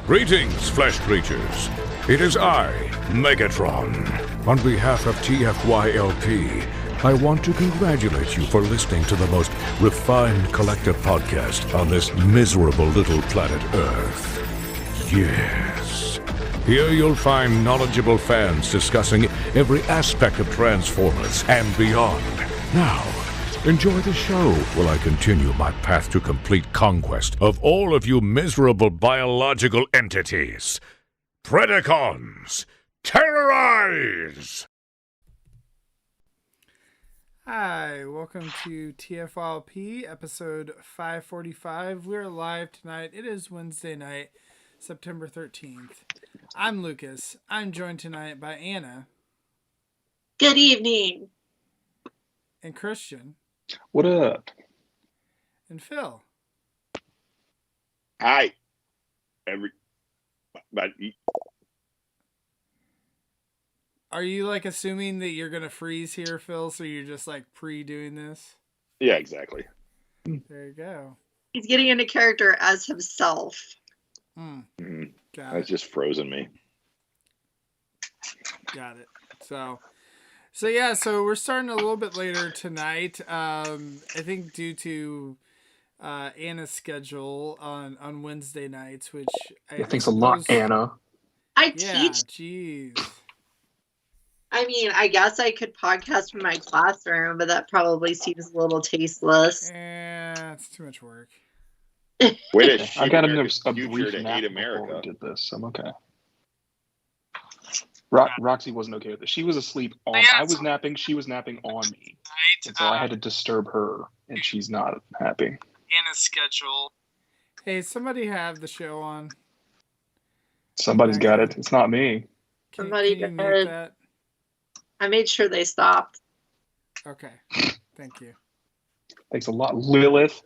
Greetings, flesh creatures. It is I, Megatron. On behalf of TFYLP, I want to congratulate you for listening to the most refined collective podcast on this miserable little planet Earth. Yes. Here you'll find knowledgeable fans discussing every aspect of Transformers and beyond. Now, enjoy the show while I continue my path to complete conquest of all of you miserable biological entities. Predacons, terrorize! Hi, welcome to TFYLP, episode 545. We're live tonight. It is Wednesday night, September 13th. I'm Lucas. I'm joined tonight by Anna. Good evening. And Christian. What up? And Phil. Hi. Are you like assuming that you're gonna freeze here, Phil? So you're just like pre-doing this? Yeah, exactly. There you go. He's getting into character as himself. Mm-hmm. Got That's just frozen me. Got it. So we're starting a little bit later tonight. I think due to Anna's schedule on Wednesday nights, which thanks a lot, Anna. I Yeah, teach. jeez. I mean, I guess I could podcast from my classroom, but that probably seems a little tasteless. Yeah, it's too much work. Wait, I got a brief brief nap hate before America. we did this. I'm okay. Roxy wasn't okay with it. She was asleep. I was napping. She was napping on me. And so I had to disturb her, and she's not happy. Anna's schedule. Hey, somebody have the show on. Somebody's got it. It's not me. Somebody can you did. mute that? I made sure they stopped. Okay, thank you. Thanks a lot, Lilith.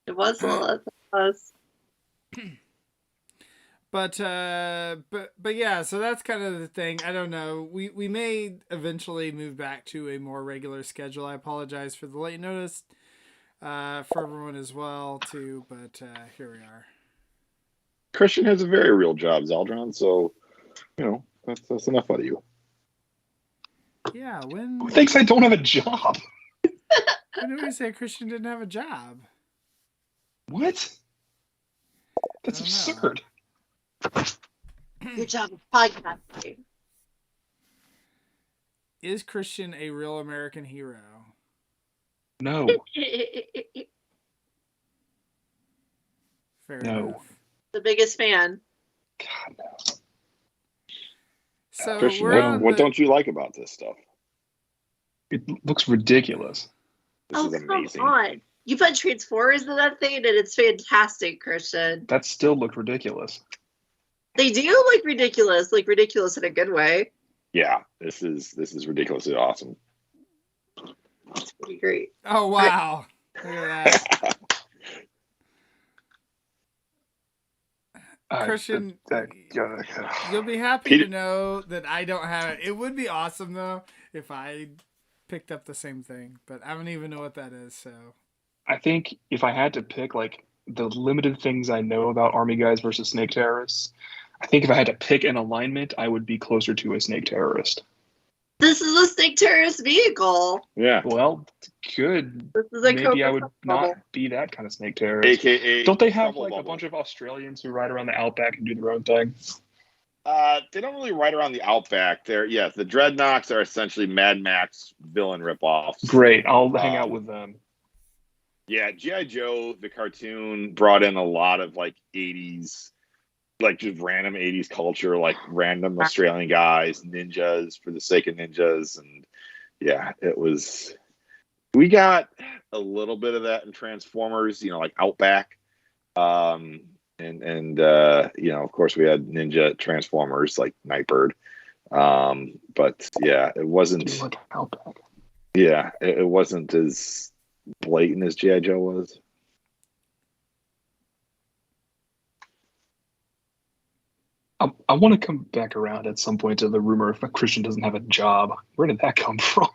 It was Lilith. It was. But yeah, so that's kind of the thing. I don't know. We may eventually move back to a more regular schedule. I apologize for the late notice for everyone as well too. But here we are. Christian has a very real job, Zaldron. So, that's enough out of you. Yeah. When? Who thinks I don't have a job? When did we say Christian didn't have a job? What? That's I don't absurd. Your job is podcasting. Is Christian a real American hero? No. Fair No. enough. The biggest fan. God, no. So Christian, what don't you like about this stuff? It looks ridiculous. This is Come amazing. on. You put Transformers in that thing, and it's fantastic, Christian. That still looked ridiculous. They do look ridiculous in a good way. Yeah, this is ridiculously awesome. It's pretty great. Oh wow! Look at that. Christian, you'll be happy to know that I don't have it. It would be awesome though if I picked up the same thing, but I don't even know what that is. So I think if I had to pick like the limited things I know about army guys versus snake terrorists, I think if I had to pick an alignment, I would be closer to a snake terrorist. This is a snake terrorist vehicle. Yeah. Well, good. This is a Maybe I would Coca-Cola not bubble. be that kind of snake terrorist. AKA. Don't they have Bubble like a Bubble. bunch of Australians who ride around the outback and do their own thing? They don't really ride around the outback. The Dreadnoks are essentially Mad Max villain ripoffs. Great. I'll hang out with them. Yeah, G.I. Joe, the cartoon, brought in a lot of like 80s, like just random 80s culture, like random Australian guys, ninjas for the sake of ninjas. And yeah, we got a little bit of that in Transformers, like Outback. And of course we had ninja Transformers like Nightbird. But yeah, it wasn't, Like outback. yeah, it wasn't as blatant as G.I. Joe was. I want to come back around at some point to the rumor if Christian doesn't have a job. Where did that come from?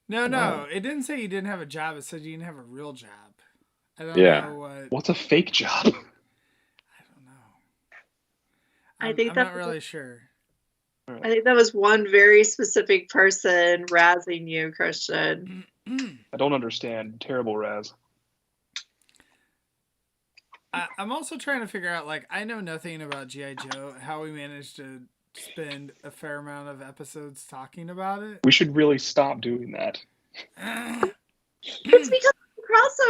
No, it didn't say you didn't have a job. It said you didn't have a real job. I don't Yeah. know what. What's a fake job? I don't know. I think I'm that not really sure. I think that was one very specific person razzing you, Christian. I don't understand. Terrible Raz. I'm also trying to figure out, like, I know nothing about G.I. Joe, how we managed to spend a fair amount of episodes talking about it. We should really stop doing that. It's because of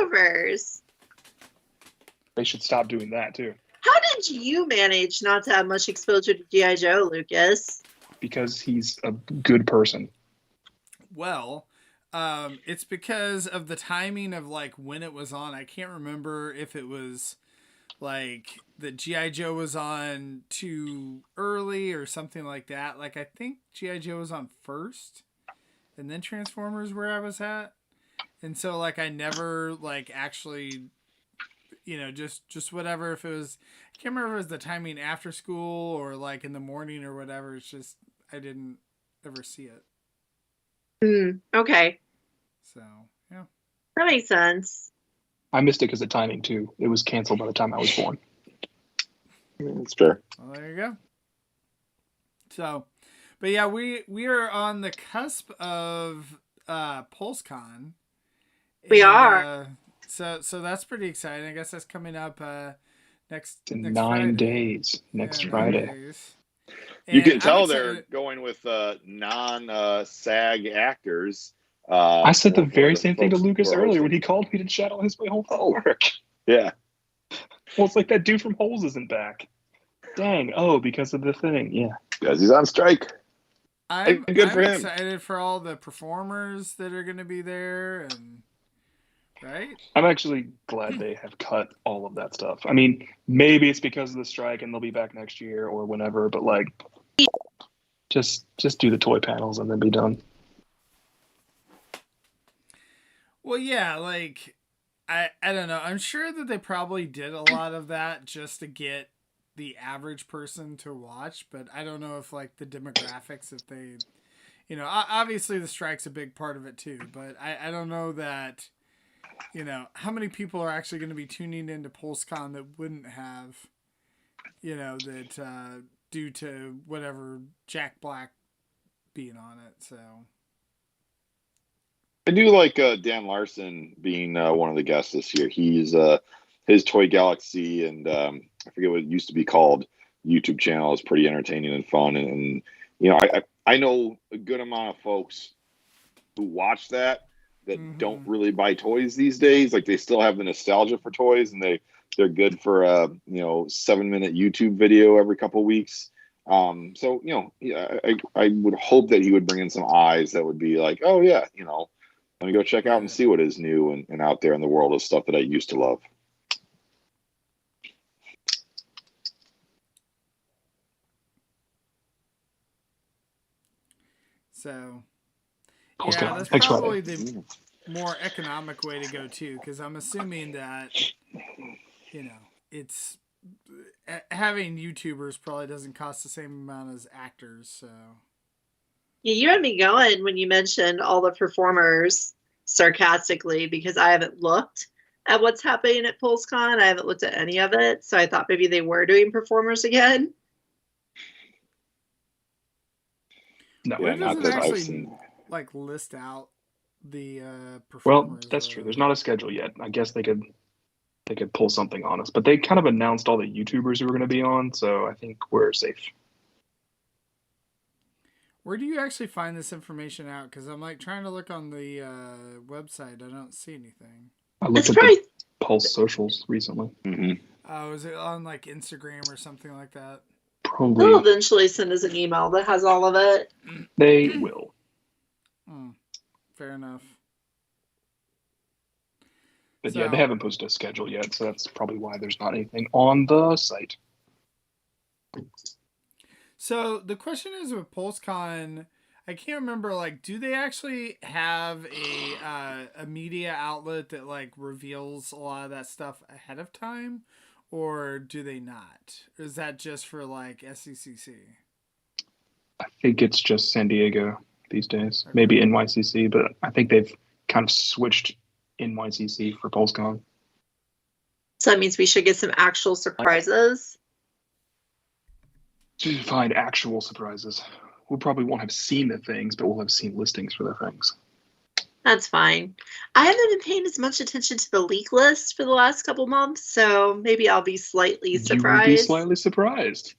crossovers. They should stop doing that too. How did you manage not to have much exposure to G.I. Joe, Lucas? Because he's a good person. Well, it's because of the timing of, like, when it was on. I can't remember if it was like the G.I. Joe was on too early or something like that. Like, I think G.I. Joe was on first and then Transformers where I was at. And so, like, I never, like, actually, you know, just whatever. If it was, I can't remember if it was the timing after school or, like, in the morning or whatever. It's just, I didn't ever see it. Okay. So, yeah. That makes sense. I missed it because of timing too. It was canceled by the time I was born. That's fair. Well, there you go. So, but yeah, we are on the cusp of PulseCon. We are. So that's pretty exciting. I guess that's coming up next In next 9 Friday. days. Next Yeah, 9 Friday. days. You And can I'm tell excited- they're going with non-SAG actors. I said the for very same thing to folks Lucas who are earlier when hosting. he called me to chat on his way home from work. Yeah. Well, it's like that dude from Holes isn't back. Dang. Oh, because of the thing. Yeah. Because he's on strike. I'm Good for him. excited for all the performers that are going to be there, and right. I'm actually glad they have cut all of that stuff. I mean, maybe it's because of the strike and they'll be back next year or whenever, but like, just do the toy panels and then be done. Well, yeah, like I don't know. I'm sure that they probably did a lot of that just to get the average person to watch, but I don't know if, like, the demographics, if they, you know, obviously the strike's a big part of it too, but I don't know that, you know, how many people are actually going to be tuning into PulseCon that wouldn't have, you know, that due to whatever Jack Black being on it. So I do like Dan Larson being one of the guests this year. He's his Toy Galaxy and I forget what it used to be called, YouTube channel is pretty entertaining and fun. And you know, I know a good amount of folks who watch that don't really buy toys these days. Like, they still have the nostalgia for toys, and they're good for a 7-minute YouTube video every couple of weeks. So you know, yeah, I would hope that he would bring in some eyes that would be like, oh yeah, you know, let me go check out and see what is new and out there in the world of stuff that I used to love. So, PulseCon, yeah, that's next probably Friday. the more economic way to go too, because I'm assuming that, you know, it's having YouTubers probably doesn't cost the same amount as actors. So, Yeah, you had me going when you mentioned all the performers sarcastically, because I haven't looked at what's happening at PulseCon. I haven't looked at any of it, so I thought maybe they were doing performers again. No, But it not doesn't that I've actually seen. like list out the well, performers. that's true. There's not a schedule yet. I guess they could pull something on us, but they kind of announced all the YouTubers who were going to be on, so I think we're safe. Where do you actually find this information out? Because I'm like trying to look on the website. I don't see anything. I looked It's at probably the Pulse socials recently. Is it on like Instagram or something like that? Probably they'll eventually send us an email that has all of it. they will. Fair enough. But yeah, So- they haven't posted a schedule yet, so that's probably why there's not anything on the site. So the question is with PulseCon, I can't remember, like, do they actually have a media outlet that like reveals a lot of that stuff ahead of time, or do they not? Or is that just for like SCCC? I think it's just San Diego these days. Okay. Maybe NYCC, but I think they've kind of switched NYCC for PulseCon. So that means we should get some actual surprises. to find actual surprises. We probably won't have seen the things, but we'll have seen listings for the things. That's fine. I haven't been paying as much attention to the leak list for the last couple months, so maybe I'll be slightly surprised. You will be slightly surprised.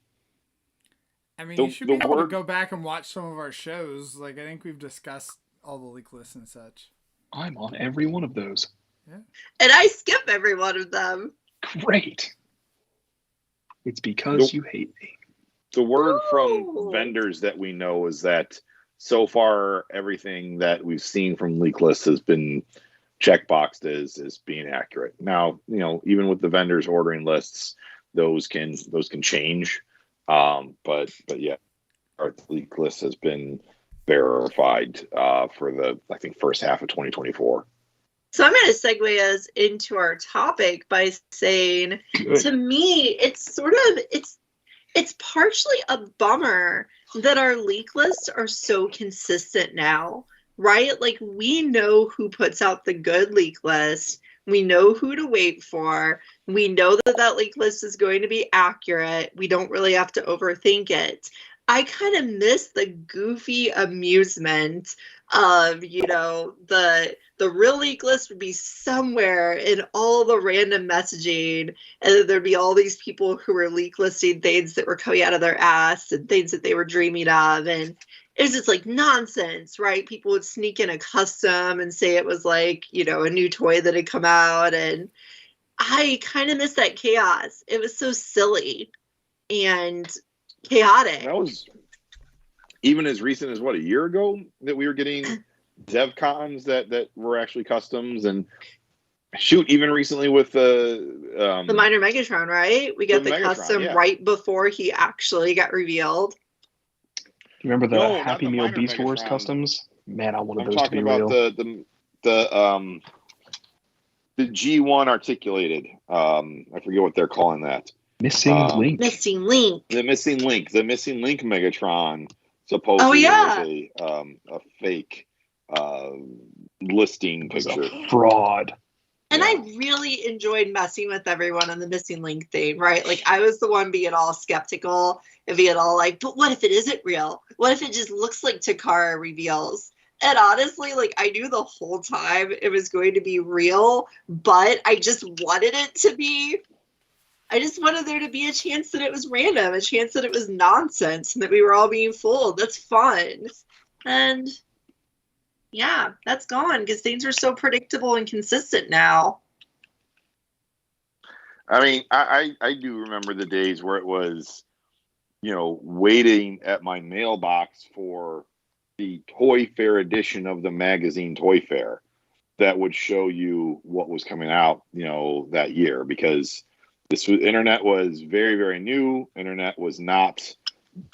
I mean, you should be able to go back and watch some of our shows. Like, I think we've discussed all the leak lists and such. I'm on every one of those. Yeah. And I skip every one of them. Great. It's because you hate me. The word from vendors that we know is that so far everything that we've seen from leak lists has been checkboxed as being accurate. Now, even with the vendors ordering lists, those can change. But yeah, our leak list has been verified for the, I think, first half of 2024. So I'm going to segue us into our topic by saying, to me, it's partially a bummer that our leak lists are so consistent now, right? Like, we know who puts out the good leak list. We know who to wait for. We know that leak list is going to be accurate. We don't really have to overthink it. I kind of miss the goofy amusement of, the real leak list would be somewhere in all the random messaging, and there'd be all these people who were leak listing things that were coming out of their ass and things that they were dreaming of, and it was just like nonsense, right? People would sneak in a custom and say it was like, a new toy that had come out, and I kind of miss that chaos. It was so silly and chaotic. That was even as recent as a year ago that we were getting TFcons that were actually customs, and even recently with the minor Megatron, right? We got the Megatron, custom right before he actually got revealed. Remember the Happy Meal Beast Megatron. Wars customs? Man, I wanted those to be real. I'm talking about the G1 articulated. I forget what they're calling that. Missing Link. Missing Link. The Missing Link. The Missing Link Megatron supposedly was a fake listing picture. Fraud. And I really enjoyed messing with everyone on the Missing Link thing, right? Like, I was the one being all skeptical and being all like, but what if it isn't real? What if it just looks like Takara reveals? And honestly, like, I knew the whole time it was going to be real, but I just wanted it to be. I just wanted there to be a chance that it was random, a chance that it was nonsense, and that we were all being fooled. That's fun. And yeah, that's gone because things are so predictable and consistent now. I mean, I do remember the days where it was, waiting at my mailbox for the Toy Fair edition of the magazine Toy Fair that would show you what was coming out, that year, because internet was very, very new. Internet was not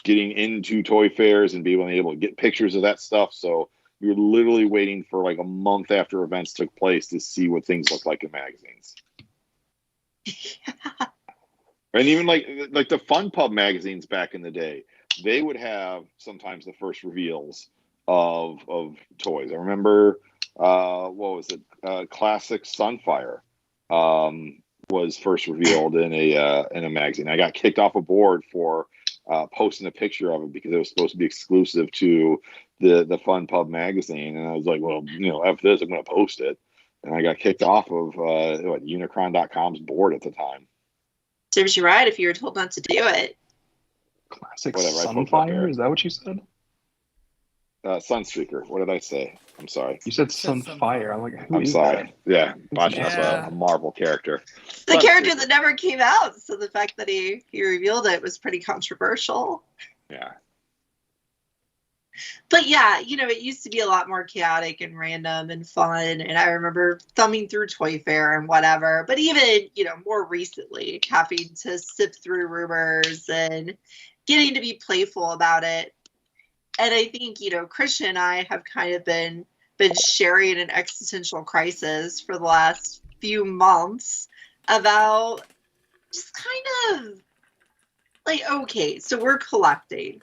getting into toy fairs and being able to get pictures of that stuff. So you're literally waiting for like a month after events took place to see what things look like in magazines. Yeah. And even like the Fun Pub magazines back in the day, they would have sometimes the first reveals of toys. I remember, what was it? Classic Sunfire was first revealed in a magazine. I got kicked off a board for posting a picture of it because it was supposed to be exclusive to the Fun Pub magazine, and I was like, well, F this, I'm going to post it, and I got kicked off of Unicron.com's board at the time. Serves you right if you were told not to do it. Classic Sunfire? Is that what you said? Sunstreaker. What did I say? I'm sorry. You said Sunfire. I'm like, I'm sorry. That? Yeah, Botchin's a Marvel character. The character that never came out, so the fact that he revealed it was pretty controversial. Yeah. But yeah, it used to be a lot more chaotic and random and fun, and I remember thumbing through Toy Fair and whatever, but even, more recently, having to sift through rumors and getting to be playful about it. And I think, Christian and I have kind of been sharing an existential crisis for the last few months about just kind of like, okay, so we're collecting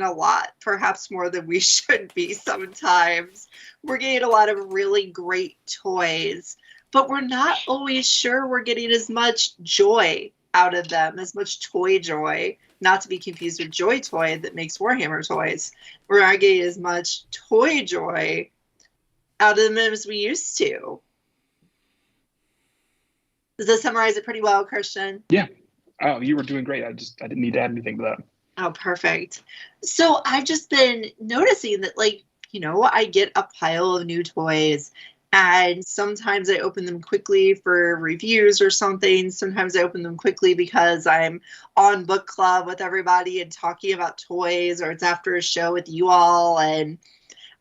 a lot, perhaps more than we should be sometimes. We're getting a lot of really great toys, but we're not always sure we're getting as much joy out of them, as much toy joy not to be confused with Joy Toy that makes Warhammer toys. We're not getting as much toy joy out of them as we used to. Does this summarize it pretty well, Christian? Yeah. Oh, you were doing great. I didn't need to add anything to that. Oh, perfect. So I've just been noticing that, like, you know, I get a pile of new toys, and sometimes I open them quickly for reviews or something. Sometimes I open them quickly because I'm on book club with everybody and talking about toys, or it's after a show with you all, and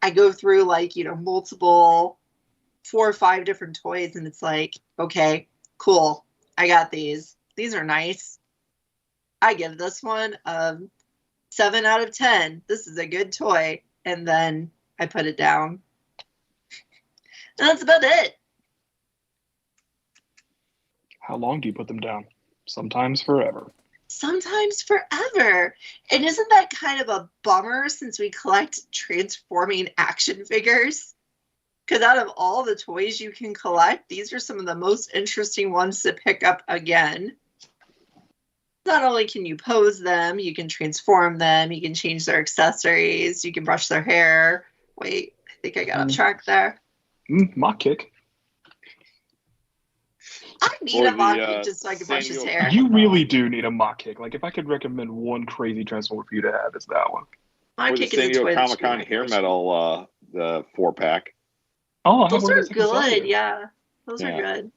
I go through, like, you know, multiple 4 or 5 different toys, and it's like, okay, cool, I got these. These are nice. I give this one a 7 out of 10. This is a good toy. And then I put it down. And that's about it. How long do you put them down? Sometimes forever. Sometimes forever. And isn't that kind of a bummer since we collect transforming action figures? Because out of all the toys you can collect, these are some of the most interesting ones to pick up again. Not only can you pose them, you can transform them, you can change their accessories, you can brush their hair. Wait, I think I got off track there. Mock kick. I need a mock kick just so I can brush his hair. You really do need a mock kick. Like, if I could recommend one crazy transformer for you to have, it's that one. Mock Or the kick San is a Diego toy that should be Comicon my hair collection. metal, the 4-pack. Oh, Those are good, yeah. Those are Yeah. good.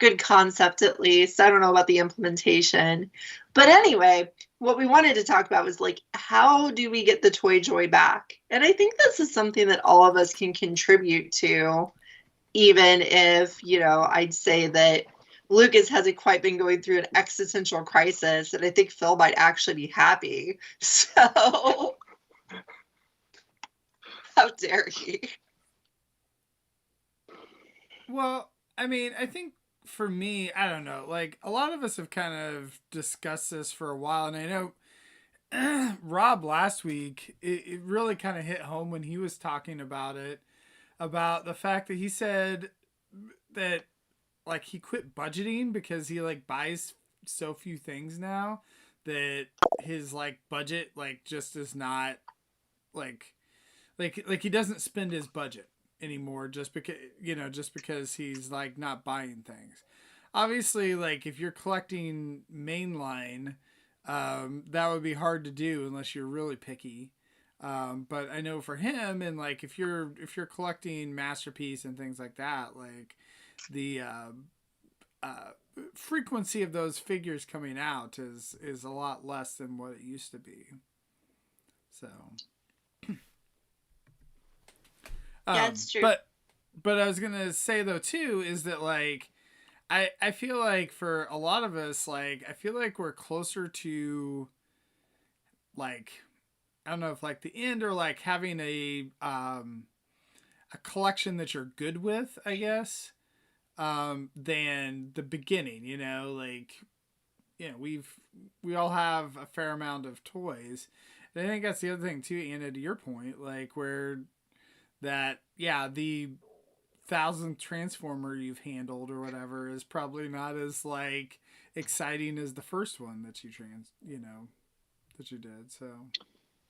Good concept, at least. I don't know about the implementation. But anyway, what we wanted to talk about was, like, how do we get the toy joy back? And I think this is something that all of us can contribute to, even if, you know, I'd say that Lucas hasn't quite been going through an existential crisis, and I think Phil might actually be happy. So, how dare he? Well, I mean, I think for me, I don't know, like, a lot of us have kind of discussed this for a while, and I know Rob last week, it really kind of hit home when he was talking about it, about the fact that he said that, like, he quit budgeting because he, like, buys so few things now that his, like, budget, like, just is not, like he doesn't spend his budget anymore just because he's, like, not buying things. Obviously, like, if you're collecting mainline, that would be hard to do unless you're really picky. But I know for him, and, like, if you're collecting Masterpiece and things like that, like, the frequency of those figures coming out is a lot less than what it used to be. So Yeah, it's true. But I was gonna say, though, too, is that, like, I feel like for a lot of us, like, I feel like we're closer to, like, I don't know if, like, the end, or, like, having a collection that you're good with, I guess, than the beginning. You know, like, you know, we all have a fair amount of toys. And I think that's the other thing too, Anna, to your point, like, where that, yeah, the 1,000th Transformer you've handled or whatever is probably not as, like, exciting as the first one that you did. So,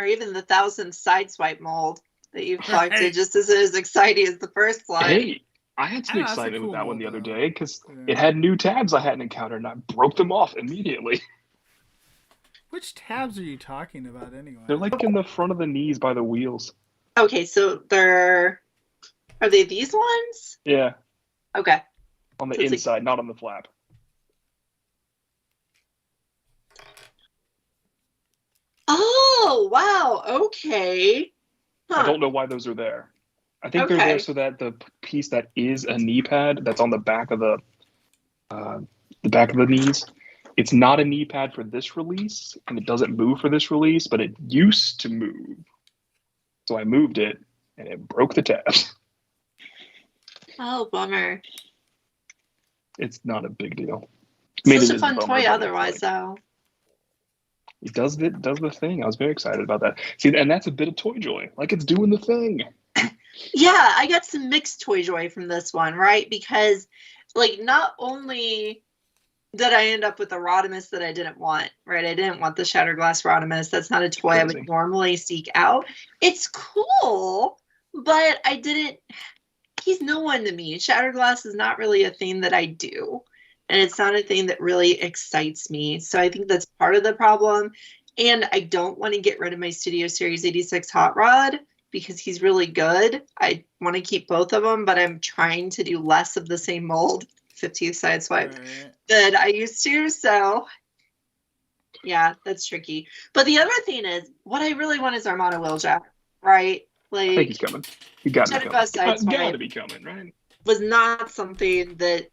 Or even the 1,000th Sideswipe mold that you've collected, just as exciting as the first one. Hey, I had some that's a excitement cool with that one mold, the other though. day because Yeah. it had new tabs I hadn't encountered, and I broke them off immediately. Which tabs are you talking about anyway? They're, like, in the front of the knees by the wheels. Okay, so are they these ones? Yeah, Okay. on the So it's like- inside, not on the flap. Oh, wow. Okay. Huh. I don't know why those are there. I think they're Okay. there so that the piece that is a knee pad that's on the back of the knees, it's not a knee pad for this release, and it doesn't move for this release, but it used to move. So I moved it, and it broke the tabs. Oh, bummer. It's not a big deal. I mean, Such it a is fun bummer, toy but it's otherwise, like- though. It does the thing. I was very excited about that. See, and that's a bit of toy joy. Like, it's doing the thing. Yeah, I got some mixed toy joy from this one, right? Because, like, not only that I end up with a Rodimus that I didn't want, right? I didn't want the Shattered Glass Rodimus. That's not a toy I would normally seek out. It's cool, but I didn't. He's no one to me. Shattered Glass is not really a thing that I do, and it's not a thing that really excites me. So I think that's part of the problem. And I don't want to get rid of my Studio Series 86 Hot Rod because he's really good. I want to keep both of them, but I'm trying to do less of the same mold, 15th Sideswipe, that I used to. So, yeah, that's tricky. But the other thing is, what I really want is Armada Wheeljack, right? Like, I think he's coming. He got to be coming. Got to be coming, right? Was not something that,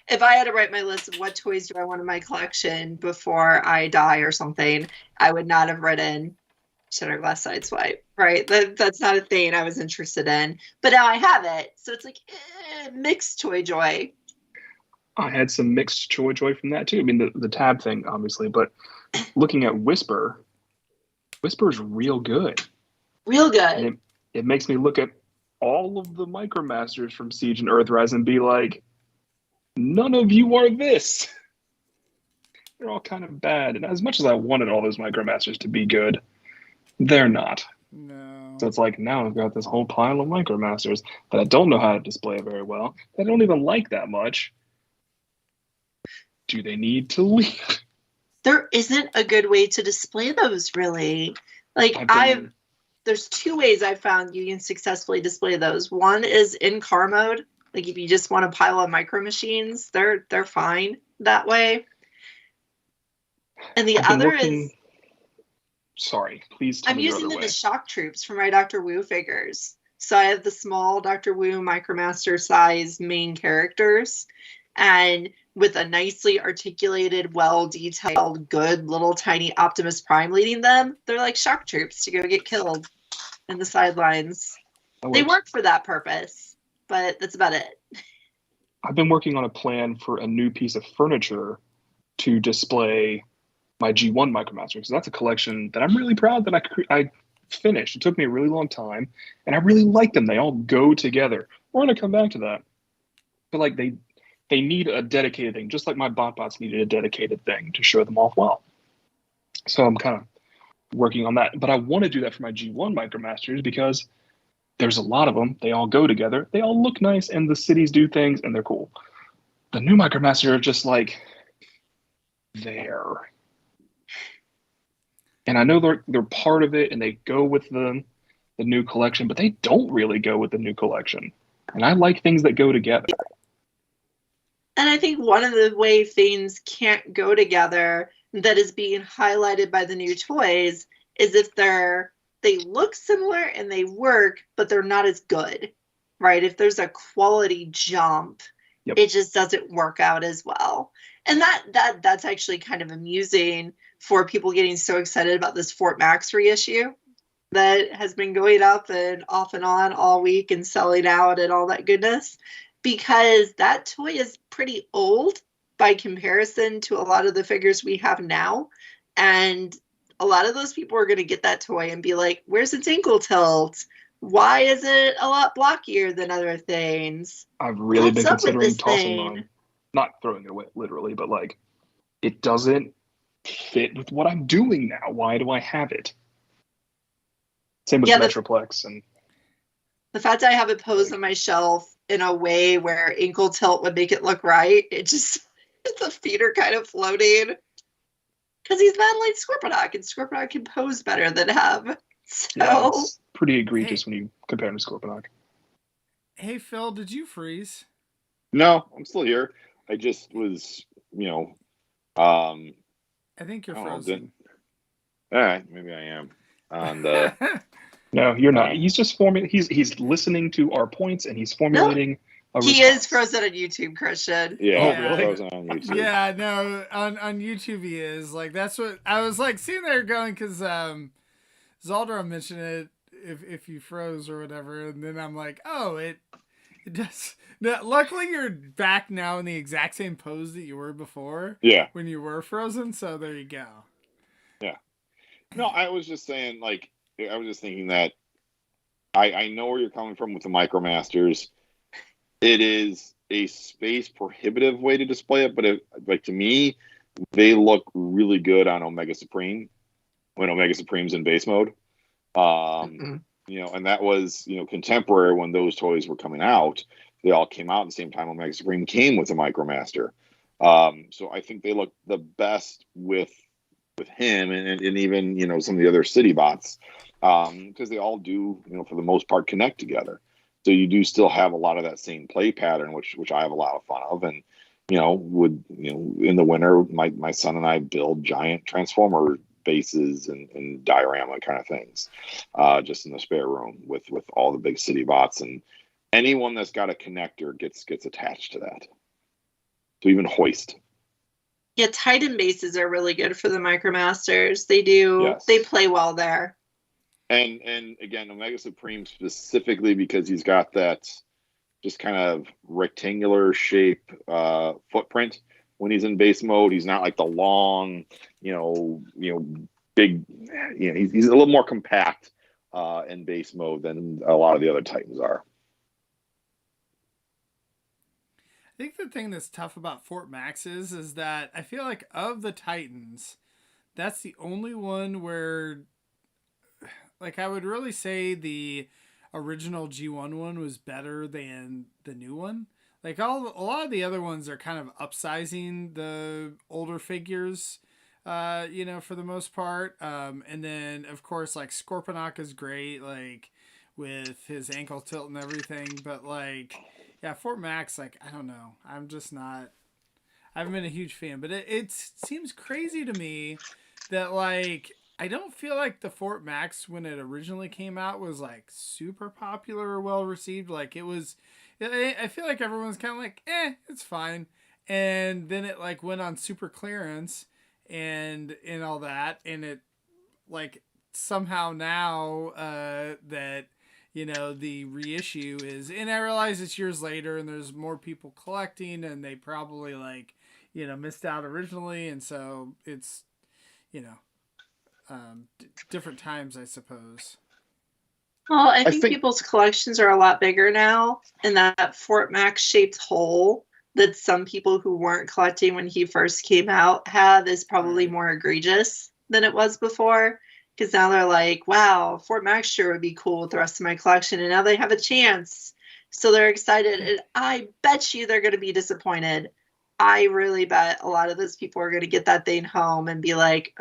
if I had to write my list of what toys do I want in my collection before I die or something, I would not have written Shattered Glass Sideswipe, right? That's not a thing I was interested in. But now I have it. So it's like mixed toy joy. I had some mixed toy joy from that too. I mean, the tab thing, obviously. But looking at Whisper is real good. Real good. And it makes me look at all of the Micromasters from Siege and Earthrise and be like, none of you are this. They're all kind of bad. And as much as I wanted all those Micromasters to be good, they're not. No. So it's like, now I've got this whole pile of Micromasters that I don't know how to display very well, that I don't even like that much. Do they need to leave? There isn't a good way to display those, really. Like, there's two ways I've found you can successfully display those. One is in car mode. Like, if you just want a pile of Micro Machines, they're fine that way. And the other is... Sorry, please tell me your other way. I'm using them as shock troops for my Dr. Wu figures. So I have the small Dr. Wu Micromaster size main characters. And with a nicely articulated, well-detailed, good little tiny Optimus Prime leading them, they're like shock troops to go get killed in the sidelines. They work for that purpose, but that's about it. I've been working on a plan for a new piece of furniture to display my G1 Micromaster, because that's a collection that I'm really proud that I finished. It took me a really long time, and I really like them. They all go together. We're going to come back to that. But like they need a dedicated thing, just like my BotBots needed a dedicated thing to show them off well. So I'm kind of working on that. But I want to do that for my G1 Micromasters because there's a lot of them. They all go together. They all look nice, and the cities do things, and they're cool. The new Micromaster are just like there. And I know they're part of it, and they go with the new collection, but they don't really go with the new collection. And I like things that go together. And I think one of the way things can't go together that is being highlighted by the new toys is if they look similar and they work, but they're not as good, right? If there's a quality jump, It just doesn't work out as well. And that's actually kind of amusing for people getting so excited about this Fort Max reissue that has been going up and off and on all week and selling out and all that goodness, because that toy is pretty old by comparison to a lot of the figures we have now. And a lot of those people are going to get that toy and be like, where's its ankle tilt? Why is it a lot blockier than other things? I've really been considering tossing mine. Not throwing it away, literally, but like, it doesn't fit with what I'm doing now. Why do I have it? Same with Metroplex. And the fact that I have it posed on my shelf in a way where ankle tilt would make it look right, it just, the feet are kind of floating. Because he's battling Scorponok, and Scorponok can pose better than him. So yeah, it's pretty egregious when you compare him to Scorponok. Hey, Phil, did you freeze? No, I'm still here. I just was, I think you're frozen. All right, maybe I am. And no, you're not. He's just he's listening to our points, and he's formulating a response. He is frozen on YouTube, Christian. Yeah, really? frozen on YouTube. Yeah, no, on YouTube he is. Like, that's what I was like sitting there going, because Zaldra mentioned it, if you froze or whatever, and then I'm like, oh, it does. No, luckily you're back now in the exact same pose that you were before. Yeah. When you were frozen, so there you go. Yeah. No, I was just saying, like, I was just thinking that I know where you're coming from with the Micromasters. It is a space prohibitive way to display it, but like to me, they look really good on Omega Supreme when Omega Supreme's in base mode. And that was, contemporary when those toys were coming out. They all came out at the same time. Omega Supreme came with a MicroMaster. So I think they look the best with him and even, some of the other city bots, because they all do, for the most part, connect together. So you do still have a lot of that same play pattern, which I have a lot of fun of. And, in the winter, my son and I build giant transformer bases and diorama kind of things, just in the spare room with all the big city bots, and anyone that's got a connector gets attached to that. So even Hoist. Yeah, Titan bases are really good for the MicroMasters. They do. Yes. They play well there. And again, Omega Supreme specifically because he's got that just kind of rectangular shape footprint when he's in base mode. He's not like the long, big. He's a little more compact in base mode than a lot of the other Titans are. I think the thing that's tough about Fort Max is that I feel like of the Titans, that's the only one where, like, I would really say the original G1 one was better than the new one. Like, a lot of the other ones are kind of upsizing the older figures, for the most part. And then, of course, like, Scorponok is great, like, with his ankle tilt and everything. But, like, yeah, Fort Max, like, I don't know. I'm just not... I haven't been a huge fan. But it seems crazy to me that, like... I don't feel like the Fort Max, when it originally came out, was, like, super popular or well-received. Like, it was... I feel like everyone's kind of like, it's fine. And then it, like, went on super clearance and all that. And it, like, somehow now that... the reissue is, and I realize it's years later and there's more people collecting and they probably missed out originally. And so it's, different times, I suppose. Well, I think people's collections are a lot bigger now, and that Fort Max shaped hole that some people who weren't collecting when he first came out have is probably more egregious than it was before. Because now they're like, wow, Fort Max sure would be cool with the rest of my collection. And now they have a chance. So they're excited. And I bet you they're going to be disappointed. I really bet a lot of those people are going to get that thing home and be like,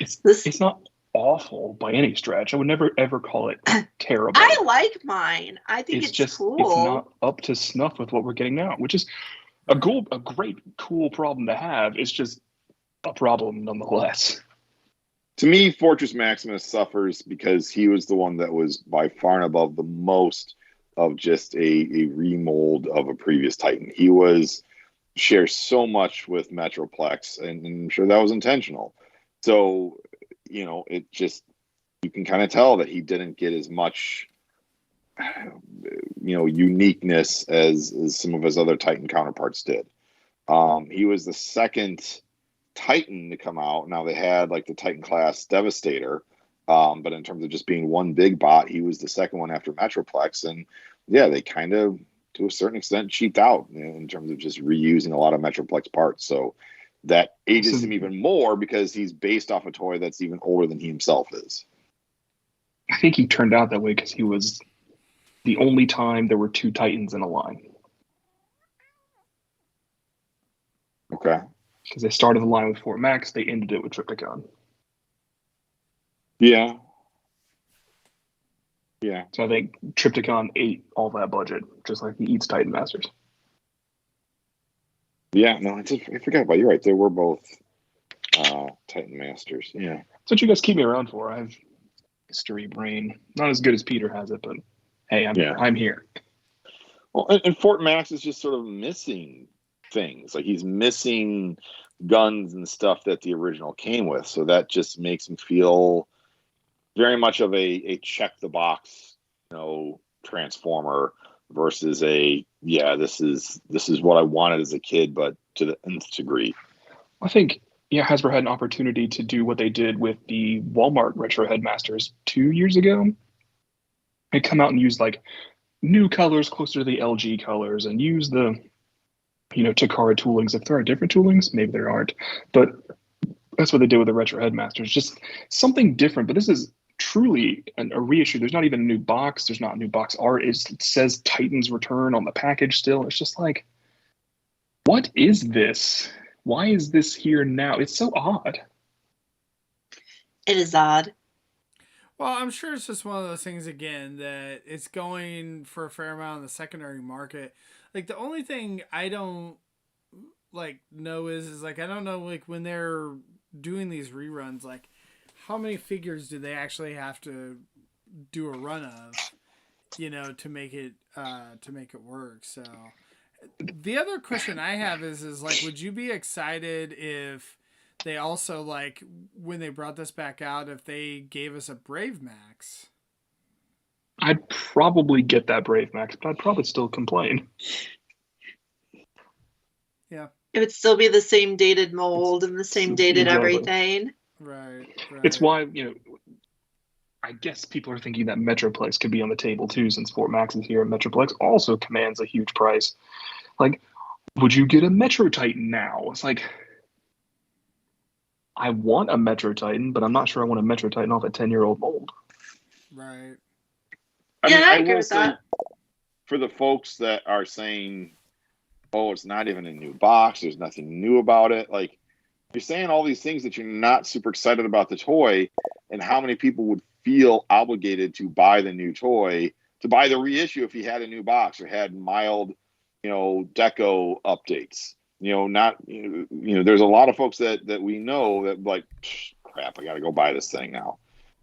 It's not awful by any stretch. I would never, ever call it terrible. I like mine. I think it's just cool. It's not up to snuff with what we're getting now, which is a great, cool problem to have. It's just a problem nonetheless. To me, Fortress Maximus suffers because he was the one that was by far and above the most of just a remold of a previous Titan. He shares so much with Metroplex, and I'm sure that was intentional. So, it just, you can kind of tell that he didn't get as much, uniqueness as some of his other Titan counterparts did. He was the second Titan to come out. Now they had like the Titan class Devastator, but in terms of just being one big bot, he was the second one after Metroplex. And yeah, they kind of, to a certain extent, cheaped out in terms of just reusing a lot of Metroplex parts. So that ages him even more because he's based off a toy that's even older than he himself is. I think he turned out that way because he was the only time there were two Titans in a line. Okay. Because they started the line with Fort Max, they ended it with TFcon. Yeah. So I think TFcon ate all that budget, just like he eats Titan Masters. Yeah, no, I forgot about you. You're right. They were both Titan Masters. Yeah. That's what you guys keep me around for. I have history brain. Not as good as Peter has it, but hey, I'm here. Well, and Fort Max is just sort of missing things. Like he's missing guns and stuff that the original came with. So that just makes him feel very much of a check the box, transformer versus this is what I wanted as a kid, but to the nth degree. I think Hasbro had an opportunity to do what they did with the Walmart Retro Headmasters 2 years ago. They come out and use like new colors closer to the LG colors and use the, Takara toolings. If there are different toolings, maybe there aren't. But that's what they did with the Retro Headmasters. Just something different. But this is truly a reissue. There's not even a new box. There's not new box art. It says Titan's Return on the package still. It's just like, what is this? Why is this here now? It's so odd. It is odd. Well, I'm sure it's just one of those things, again, that it's going for a fair amount in the secondary market. Like, the only thing I don't, know is I don't know, when they're doing these reruns, how many figures do they actually have to do a run of, to make it work. So the other question I have is would you be excited if they also, when they brought this back out, if they gave us a Brave Max? I'd probably get that Brave Max, but I'd probably still complain. Yeah. It would still be the same dated mold and the same dated everything. Right. It's why, I guess people are thinking that Metroplex could be on the table too, since Fort Max is here, and Metroplex also commands a huge price. Would you get a Metro Titan now? It's I want a Metro Titan, but I'm not sure I want a Metro Titan off a 10-year-old mold. Right. I agree with that. For the folks that are saying, oh, it's not even a new box, there's nothing new about it, you're saying all these things that you're not super excited about the toy, and how many people would feel obligated to buy the new toy, to buy the reissue if he had a new box or had mild, deco updates. There's a lot of folks that we know that crap, I got to go buy this thing now.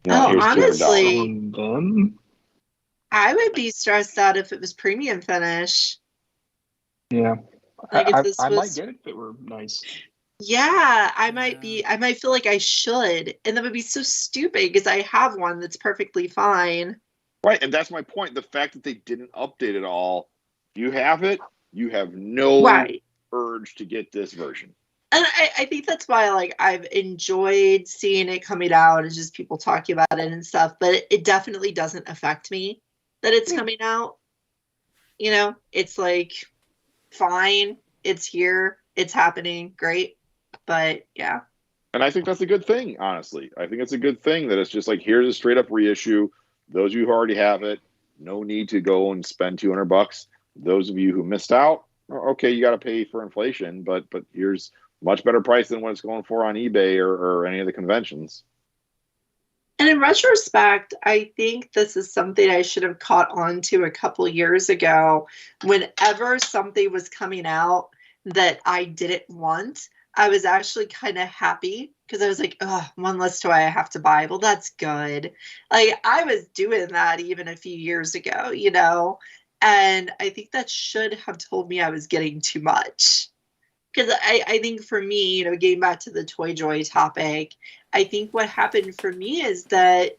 Honestly, I would be stressed out if it was premium finish. Yeah, I might get it if it were nice. Yeah, I might feel like I should, and that would be so stupid because I have one that's perfectly fine. Right, and that's my point. The fact that they didn't update it all, you have it, you have no urge to get this version. And I think that's why I've enjoyed seeing it coming out and just people talking about it and stuff, but it definitely doesn't affect me that it's coming out. It's fine, it's here, it's happening, great. But yeah. And I think that's a good thing, honestly. I think it's a good thing that it's just here's a straight up reissue. Those of you who already have it, no need to go and spend $200. Those of you who missed out, okay, you got to pay for inflation, but here's much better price than what it's going for on eBay or any of the conventions. And in retrospect, I think this is something I should have caught on to a couple years ago. Whenever something was coming out that I didn't want, I was actually kind of happy because I was oh, one less toy I have to buy. Well, that's good. I was doing that even a few years ago, and I think that should have told me I was getting too much. Because I think for me, getting back to the Toy Joy topic, I think what happened for me is that,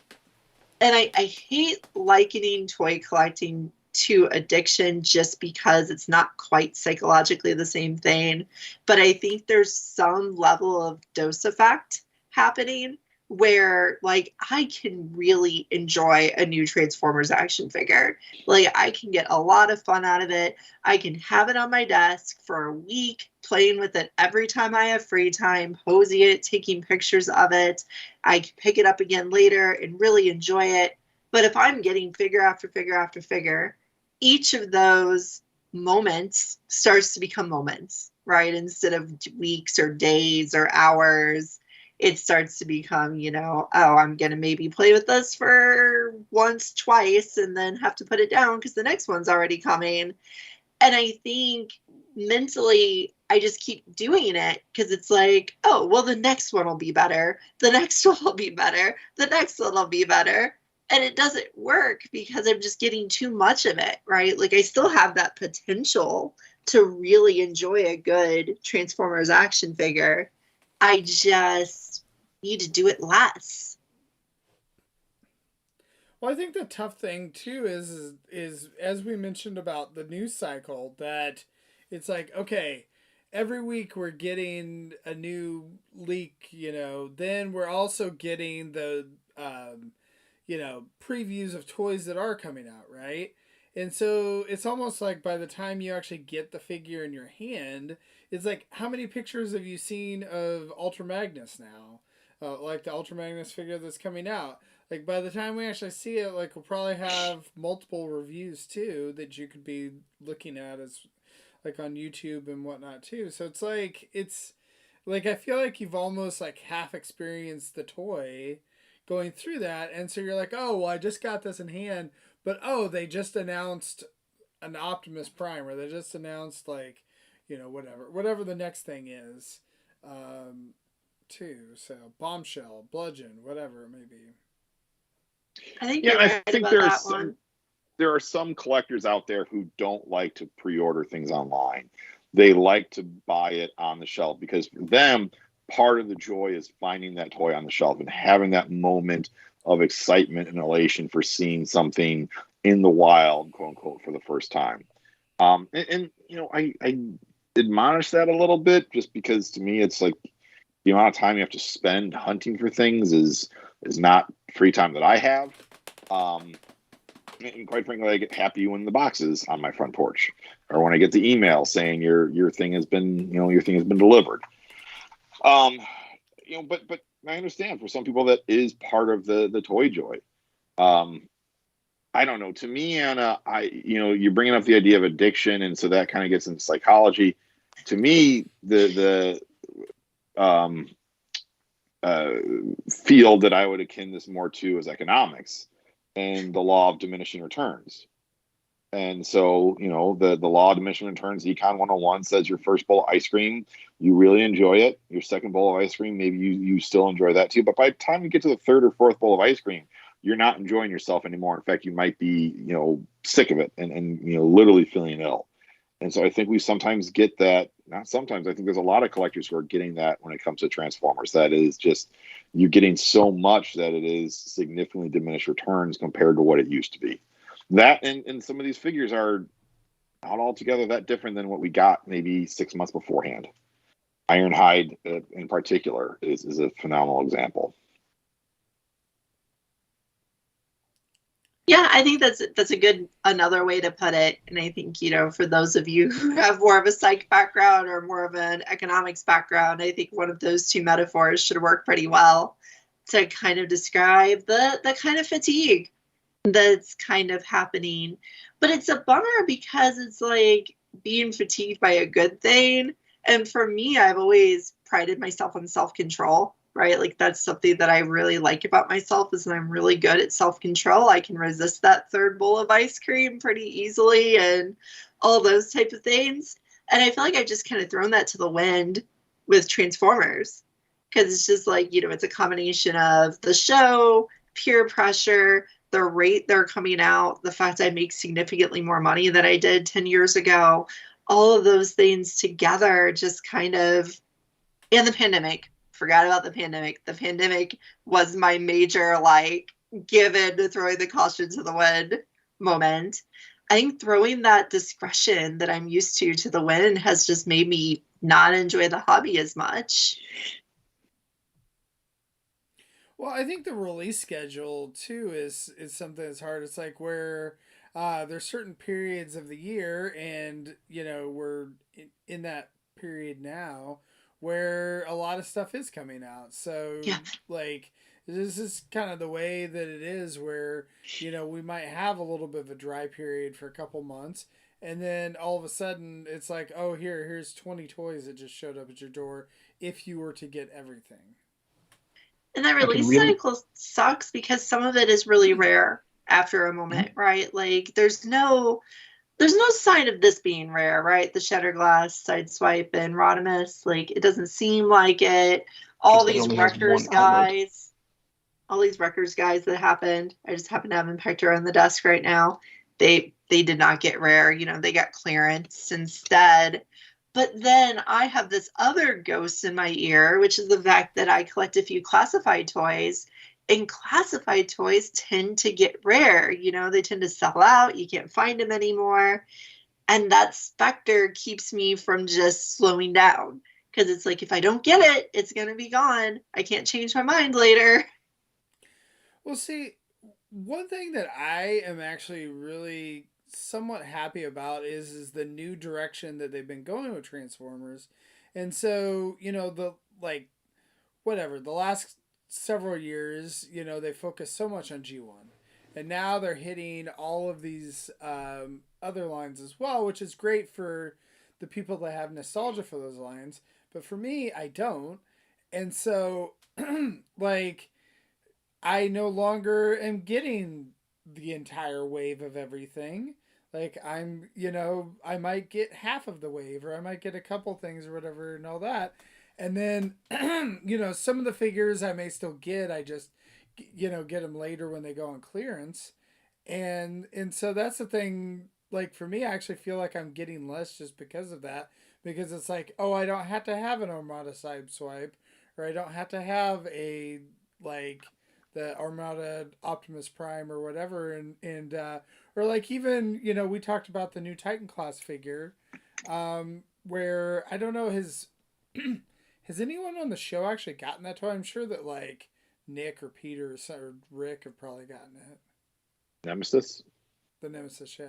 and I hate likening toy collecting to addiction just because it's not quite psychologically the same thing, but I think there's some level of dose effect happening where I can really enjoy a new Transformers action figure. I can get a lot of fun out of it. I can have it on my desk for a week, playing with it every time I have free time, posing it, taking pictures of it. I can pick it up again later and really enjoy it. But if I'm getting figure after figure after figure, each of those moments starts to become moments, right? Instead of weeks or days or hours, it starts to become, oh, I'm going to maybe play with this for once, twice, and then have to put it down because the next one's already coming. And I think mentally, I just keep doing it because it's oh, well, the next one will be better. The next one will be better. The next one will be better. And it doesn't work because I'm just getting too much of it, right? I still have that potential to really enjoy a good Transformers action figure. I just need to do it less. Well, I think the tough thing too is as we mentioned about the news cycle, that it's okay, every week we're getting a new leak, then we're also getting the previews of toys that are coming out, right? And so it's almost like by the time you actually get the figure in your hand, it's like, how many pictures have you seen of Ultra Magnus now? Like the Ultra Magnus figure that's coming out. Like by the time we actually see it, like we'll probably have multiple reviews too that you could be looking at as like on YouTube and whatnot too. So it's like I feel like you've almost like half experienced the toy going through that, and so you're like, oh well, I just got this in hand, but oh, they just announced an Optimus Prime, or they just announced like, whatever the next thing is, too. So Bombshell, Bludgeon, whatever it may be. I think Yeah, you're I right think about there are that some one. there are some collectors out there who don't like to pre-order things online. They like to buy it on the shelf because for them, part of the joy is finding that toy on the shelf and having that moment of excitement and elation for seeing something in the wild, quote unquote, for the first time. I admonish that a little bit just because to me it's like the amount of time you have to spend hunting for things is not free time that I have. And quite frankly, I get happy when the box is on my front porch, or when I get the email saying your thing has been delivered. Um, but I understand for some people that is part of the toy joy. I don't know. To me, Anna, you're bringing up the idea of addiction, and so that kind of gets into psychology. To me, the field that I would akin this more to is economics and the law of diminishing returns. And so, the law of diminishing returns, Econ 101 says your first bowl of ice cream, you really enjoy it. Your second bowl of ice cream, maybe you still enjoy that too. But by the time you get to the third or fourth bowl of ice cream, you're not enjoying yourself anymore. In fact, you might be, sick of it and literally feeling ill. And so I think we sometimes get that. Not sometimes. I think there's a lot of collectors who are getting that when it comes to Transformers. That is just you're getting so much that it is significantly diminished returns compared to what it used to be. That and some of these figures are not altogether that different than what we got maybe 6 months beforehand. Ironhide, in particular, is a phenomenal example. Yeah, I think that's a good another way to put it. And I think, for those of you who have more of a psych background or more of an economics background, I think one of those two metaphors should work pretty well to kind of describe the kind of fatigue that's kind of happening. But it's a bummer because it's like being fatigued by a good thing. And for me, I've always prided myself on self-control. Right? Like that's something that I really like about myself is that I'm really good at self-control. I can resist that third bowl of ice cream pretty easily and all those type of things. And I feel like I've just kind of thrown that to the wind with Transformers because it's just like, it's a combination of the show, peer pressure, the rate they're coming out, the fact I make significantly more money than I did 10 years ago, all of those things together just kind of, and the pandemic. Forgot about the pandemic. The pandemic was my major, given throwing the caution to the wind moment. I think throwing that discretion that I'm used to the wind has just made me not enjoy the hobby as much. Well, I think the release schedule too is something that's hard. It's like where there's certain periods of the year, and we're in that period now where a lot of stuff is coming out. So yeah. This is kind of the way that it is where, we might have a little bit of a dry period for a couple months. And then all of a sudden it's like, oh, here's 20 toys that just showed up at your door if you were to get everything. And that release cycle sucks because some of it is really rare after a moment, right? Like there's no sign of this being rare, right? The Shatterglass, Sideswipe, and Rodimus, it doesn't seem like it. All these Wreckers guys that happened. I just happen to have Impactor on the desk right now. They did not get rare. They got clearance instead. But then I have this other ghost in my ear, which is the fact that I collect a few classified toys. And classified toys tend to get rare. They tend to sell out. You can't find them anymore. And that specter keeps me from just slowing down. Because it's like, if I don't get it, it's going to be gone. I can't change my mind later. Well, see, one thing that I am actually really somewhat happy about is the new direction that they've been going with Transformers. And so, the like whatever, the last several years, they focused so much on G1. And now they're hitting all of these other lines as well, which is great for the people that have nostalgia for those lines. But for me, I don't. And so, like, I no longer am getting the entire wave of everything. Like, I might get half of the wave, or I might get a couple things or whatever and all that. And then, some of the figures I may still get. I just, get them later when they go on clearance. And so that's the thing. Like, for me, I actually feel like I'm getting less just because of that. Because it's like, oh, I don't have to have an Armada side swipe, or I don't have to have a, like, the Armada Optimus Prime or whatever. And or like, even, we talked about the new Titan class figure, where I don't know, has anyone on the show actually gotten that toy? I'm sure that, like, Nick or Peter or Rick have probably gotten it. Nemesis? The Nemesis, yeah.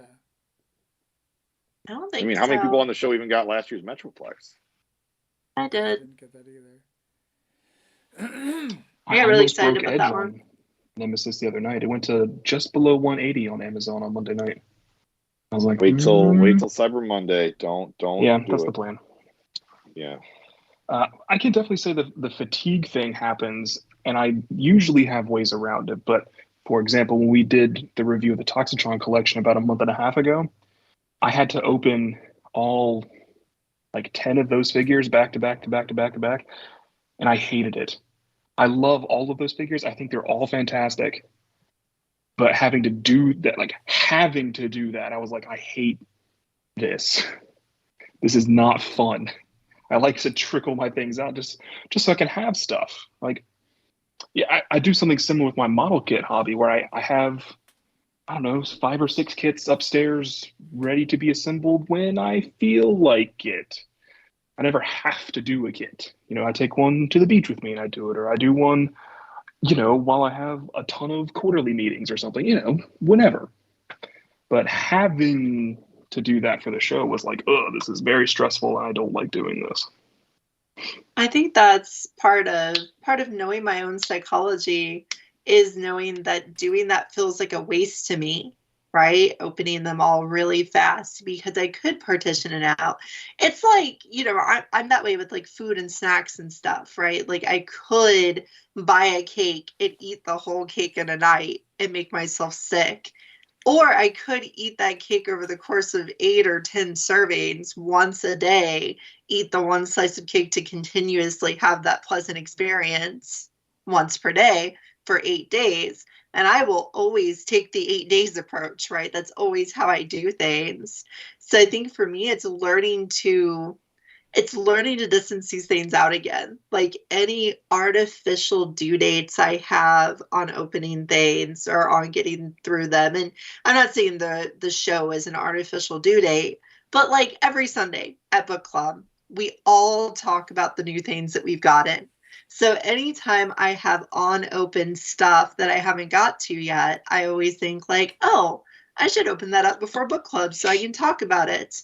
I don't think how many people on the show even got last year's Metroplex? I I did. didn't get that either. I got really almost excited broke about edge that on one. Nemesis the other night. It went to just below 180 on Amazon on Monday night. I was like, Wait till Cyber Monday. Don't. Yeah, do that's it. the plan. Yeah. I can definitely say the fatigue thing happens, and I usually have ways around it. But for example, when we did the review of the Toxitron collection about a month and a half ago, I had to open all like 10 of those figures back to back to back to back to back, and I hated it. I love all of those figures. I think they're all fantastic. But having to do that, I was like, I hate this. This is not fun. I like to trickle my things out just so I can have stuff. Like, yeah, I do something similar with my model kit hobby where I have, I don't know, 5 or 6 kits upstairs ready to be assembled when I feel like it. I never have to do a kit. I take one to the beach with me and I do it, or I do one, while I have a ton of quarterly meetings or something, whenever. But having to do that for the show was like, oh, this is very stressful and I don't like doing this. I think that's part of knowing my own psychology, is knowing that doing that feels like a waste to me, right? Opening them all really fast because I could partition it out. It's like, I'm that way with like food and snacks and stuff, right? Like, I could buy a cake and eat the whole cake in a night and make myself sick. Or I could eat that cake over the course of 8 or 10 servings once a day, eat the one slice of cake to continuously have that pleasant experience once per day for 8 days. And I will always take the 8 days approach, right? That's always how I do things. So I think for me, it's learning to distance these things out again. Like, any artificial due dates I have on opening things or on getting through them. And I'm not saying the show is an artificial due date, but like every Sunday at book club, we all talk about the new things that we've gotten. So anytime I have unopened stuff that I haven't got to yet, I always think like, oh, I should open that up before book club so I can talk about it.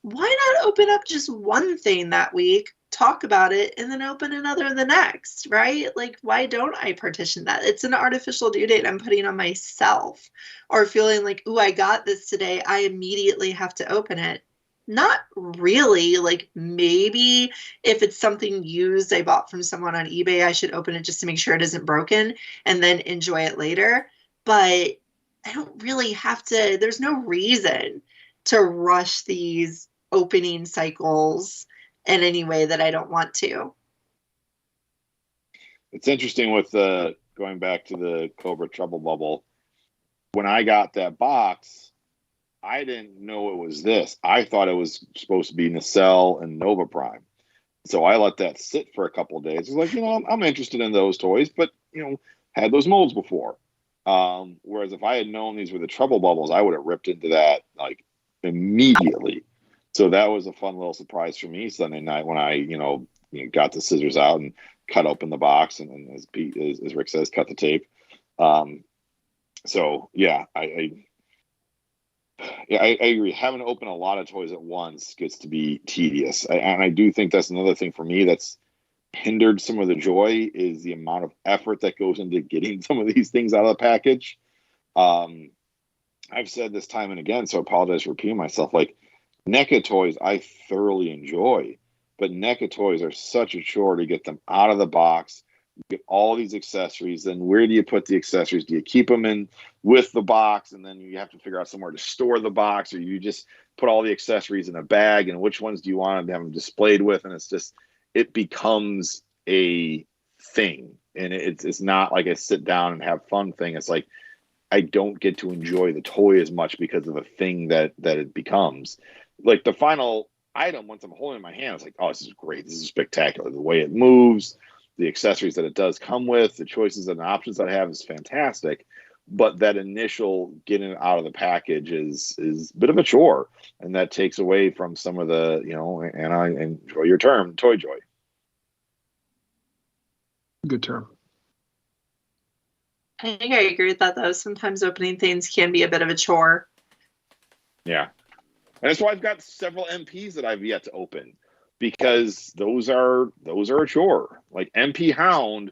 Why not open up just one thing that week, talk about it, and then open another the next, right? Like, why don't I partition that? It's an artificial due date I'm putting on myself. Or feeling like, ooh, I got this today, I immediately have to open it. Not really. Like, maybe if it's something used I bought from someone on eBay, I should open it just to make sure it isn't broken and then enjoy it later. But I don't really have to, there's no reason to rush these opening cycles in any way that I don't want to. It's interesting with going back to the Cobra Trouble Bubble. When I got that box, I didn't know it was this. I thought it was supposed to be Nacelle and Nova Prime. So I let that sit for a couple of days. It's like, I'm interested in those toys, but, had those molds before. Whereas if I had known these were the Trouble Bubbles, I would have ripped into that like immediately. So that was a fun little surprise for me Sunday night when I, got the scissors out and cut open the box and as Rick says, cut the tape. So yeah, Yeah, I agree. Having to open a lot of toys at once gets to be tedious. And I do think that's another thing for me that's hindered some of the joy is the amount of effort that goes into getting some of these things out of the package. Um, I've said this time and again, so I apologize for repeating myself. Like NECA toys, I thoroughly enjoy, but NECA toys are such a chore to get them out of the box. You get all these accessories. Then where do you put the accessories? Do you keep them in with the box, and then you have to figure out somewhere to store the box, or you just put all the accessories in a bag? And which ones do you want to have them displayed with? And it's just it becomes a thing, and it's not like a sit down and have fun thing. It's like I don't get to enjoy the toy as much because of the thing that it becomes. Like the final item, once I'm holding it in my hand, it's like, oh, this is great. This is spectacular. The way it moves, the accessories that it does come with, the choices and the options that I have is fantastic. But that initial getting it out of the package is a bit of a chore, and that takes away from some of the, and I enjoy your term, toy joy. Good term. I think I agree with that, though. Sometimes opening things can be a bit of a chore. Yeah. And that's why I've got several MPs that I've yet to open, because those are a chore. Like MP Hound,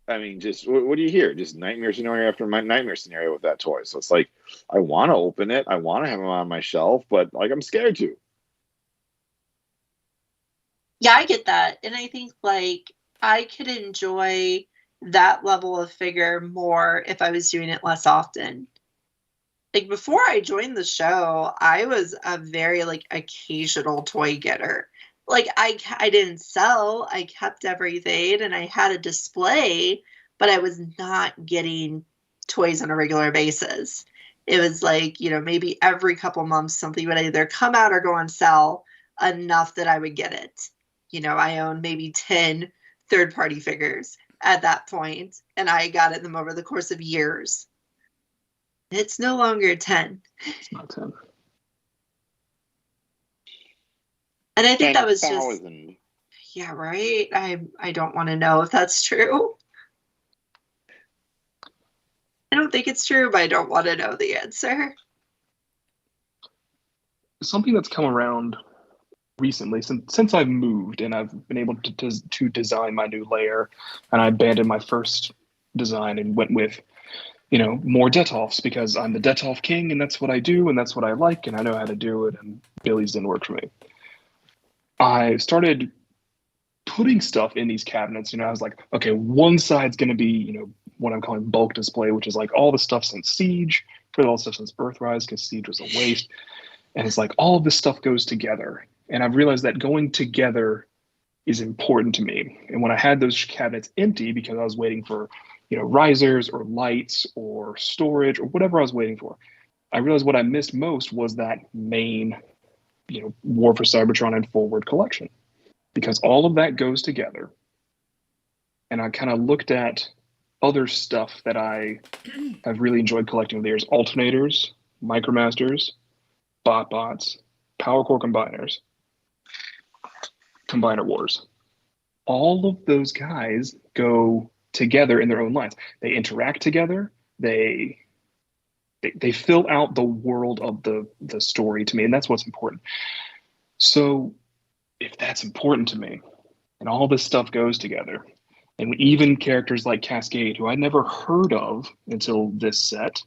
I mean, just what do you hear? Just nightmare scenario after nightmare scenario with that toy. So it's like, I want to open it. I want to have them on my shelf, but like I'm scared to. Yeah, I get that. And I think like I could enjoy that level of figure more if I was doing it less often. Like before I joined the show, I was a very like occasional toy getter. Like I didn't sell, I kept everything and I had a display, but I was not getting toys on a regular basis. It was like, maybe every couple months something would either come out or go on sale enough that I would get it. I own maybe 10 third-party figures at that point, and I got them over the course of years. It's no longer 10. It's not 10. And I think that was 10,000. just, yeah, right? I don't want to know if that's true. I don't think it's true, but I don't want to know the answer. Something that's come around recently, since I've moved and I've been able to design my new layer, and I abandoned my first design and went with, more Detolfs because I'm the Detolf king and that's what I do and that's what I like and I know how to do it, and Billy's didn't work for me. I started putting stuff in these cabinets. I was like, okay, one side's going to be, what I'm calling bulk display, which is like all the stuff since Siege, for all the stuff since Earthrise, because Siege was a waste. And it's like all of this stuff goes together. And I've realized that going together is important to me. And when I had those cabinets empty because I was waiting for, risers or lights or storage or whatever I was waiting for, I realized what I missed most was that main, War for Cybertron and Forward collection, because all of that goes together. And I kind of looked at other stuff that I have really enjoyed collecting. There's alternators, micromasters, bots, power core combiners, combiner wars. All of those guys go together in their own lines. They interact together. They fill out the world of the story to me, and that's what's important. So if that's important to me, and all this stuff goes together, and even characters like Cascade, who I never heard of until this set,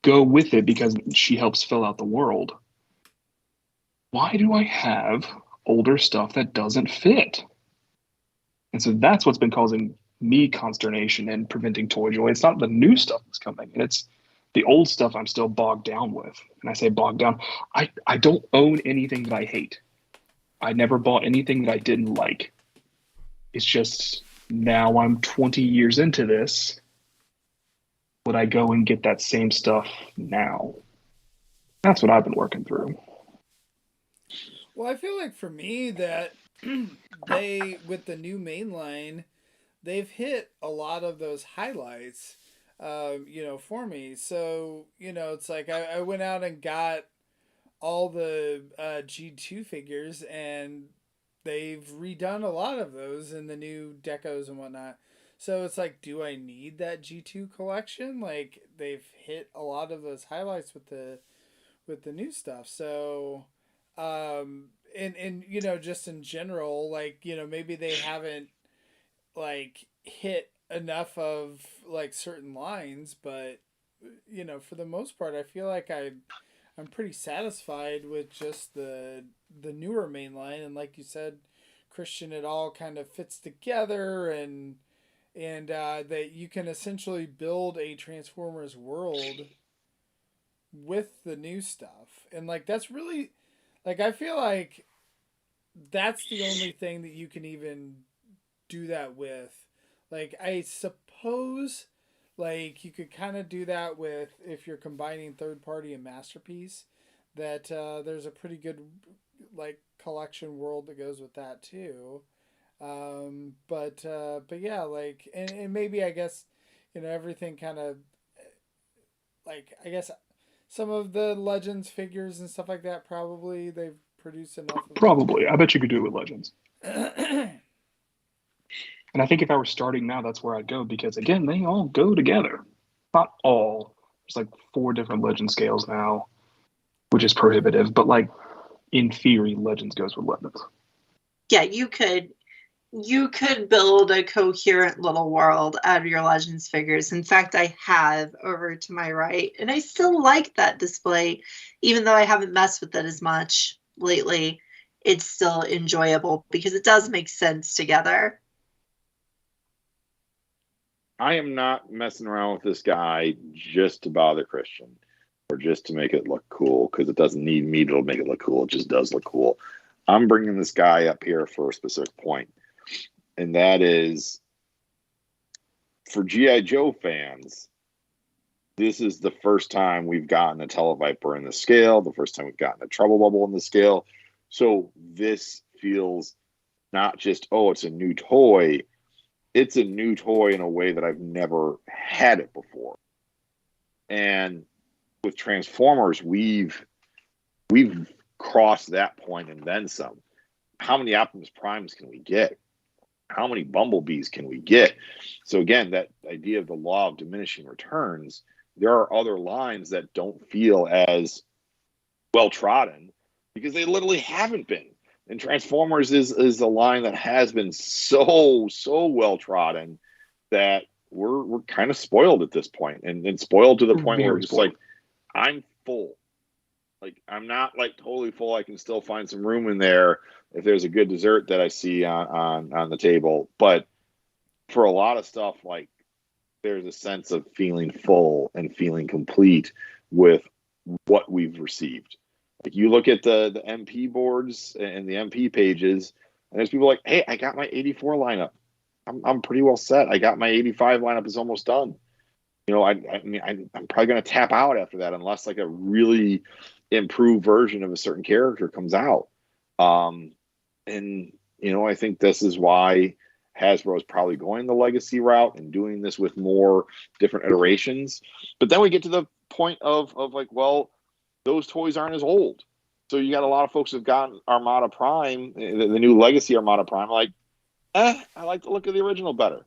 go with it because she helps fill out the world, why do I have older stuff that doesn't fit? And so that's what's been causing me consternation and preventing toy joy. It's not the new stuff that's coming, and it's the old stuff I'm still bogged down with. And I say bogged down. I don't own anything that I hate. I never bought anything that I didn't like. It's just now I'm 20 years into this. Would I go and get that same stuff now? That's what I've been working through. Well, I feel like for me that they, with the new mainline, they've hit a lot of those highlights, for me. So, it's like I went out and got all the G2 figures, and they've redone a lot of those in the new decos and whatnot. So it's like, do I need that G2 collection? Like, they've hit a lot of those highlights with the the new stuff. So, and just in general, like, maybe they haven't like hit enough of like certain lines, but for the most part, I feel like I'm pretty satisfied with just the newer main line. And like you said, Christian, it all kind of fits together, and that you can essentially build a Transformers world with the new stuff. And like that's really, like, I feel like that's the only thing that you can even do that with. Like, I suppose like you could kind of do that with, if you're combining third party and Masterpiece, that there's a pretty good like collection world that goes with that too. But yeah, like, and maybe, I guess, everything kind of, like, I guess some of the Legends figures and stuff like that, probably they've produced enough of Probably. I bet you could do it with Legends. And I think if I were starting now, that's where I'd go, because again, they all go together. Not all. There's like 4 different Legend scales now, which is prohibitive. But like, in theory, Legends goes with Legends. Yeah, you could build a coherent little world out of your Legends figures. In fact, I have over to my right, and I still like that display, even though I haven't messed with it as much lately. It's still enjoyable because it does make sense together. I am not messing around with this guy just to bother Christian or just to make it look cool, because it doesn't need me to make it look cool. It just does look cool. I'm bringing this guy up here for a specific point, and that is, for G.I. Joe fans, this is the first time we've gotten a Televiper in the scale, the first time we've gotten a Trouble Bubble in the scale. So this feels not just, oh, it's a new toy. It's a new toy in a way that I've never had it before. And with Transformers, we've crossed that point and then some. How many Optimus Primes can we get? How many Bumblebees can we get? So again, that idea of the law of diminishing returns, there are other lines that don't feel as well trodden because they literally haven't been. And Transformers is a line that has been so well trodden that we're kind of spoiled at this point, and spoiled to the point where it's like, I'm full. Like, I'm not like totally full. I can still find some room in there if there's a good dessert that I see on the table. But for a lot of stuff, like, there's a sense of feeling full and feeling complete with what we've received. Like, you look at the MP boards and the MP pages, and there's people like, hey, I got my 84 lineup. I'm pretty well set. I got my 85 lineup is almost done. I mean, I'm probably going to tap out after that unless like a really improved version of a certain character comes out. And, I think this is why Hasbro is probably going the legacy route and doing this with more different iterations. But then we get to the point of like, well, those toys aren't as old. So you got a lot of folks who've gotten Armada Prime, the new Legacy Armada Prime, like, I like the look of the original better.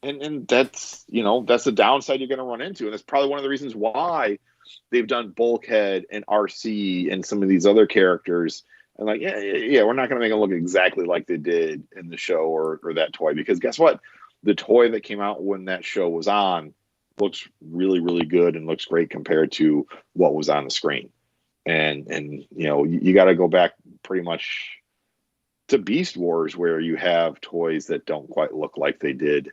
And that's, that's the downside you're going to run into. And that's probably one of the reasons why they've done Bulkhead and RC and some of these other characters. And like, yeah, we're not going to make them look exactly like they did in the show or that toy. Because guess what? The toy that came out when that show was on looks really, really good and looks great compared to what was on the screen. And you got to go back pretty much to Beast Wars, where you have toys that don't quite look like they did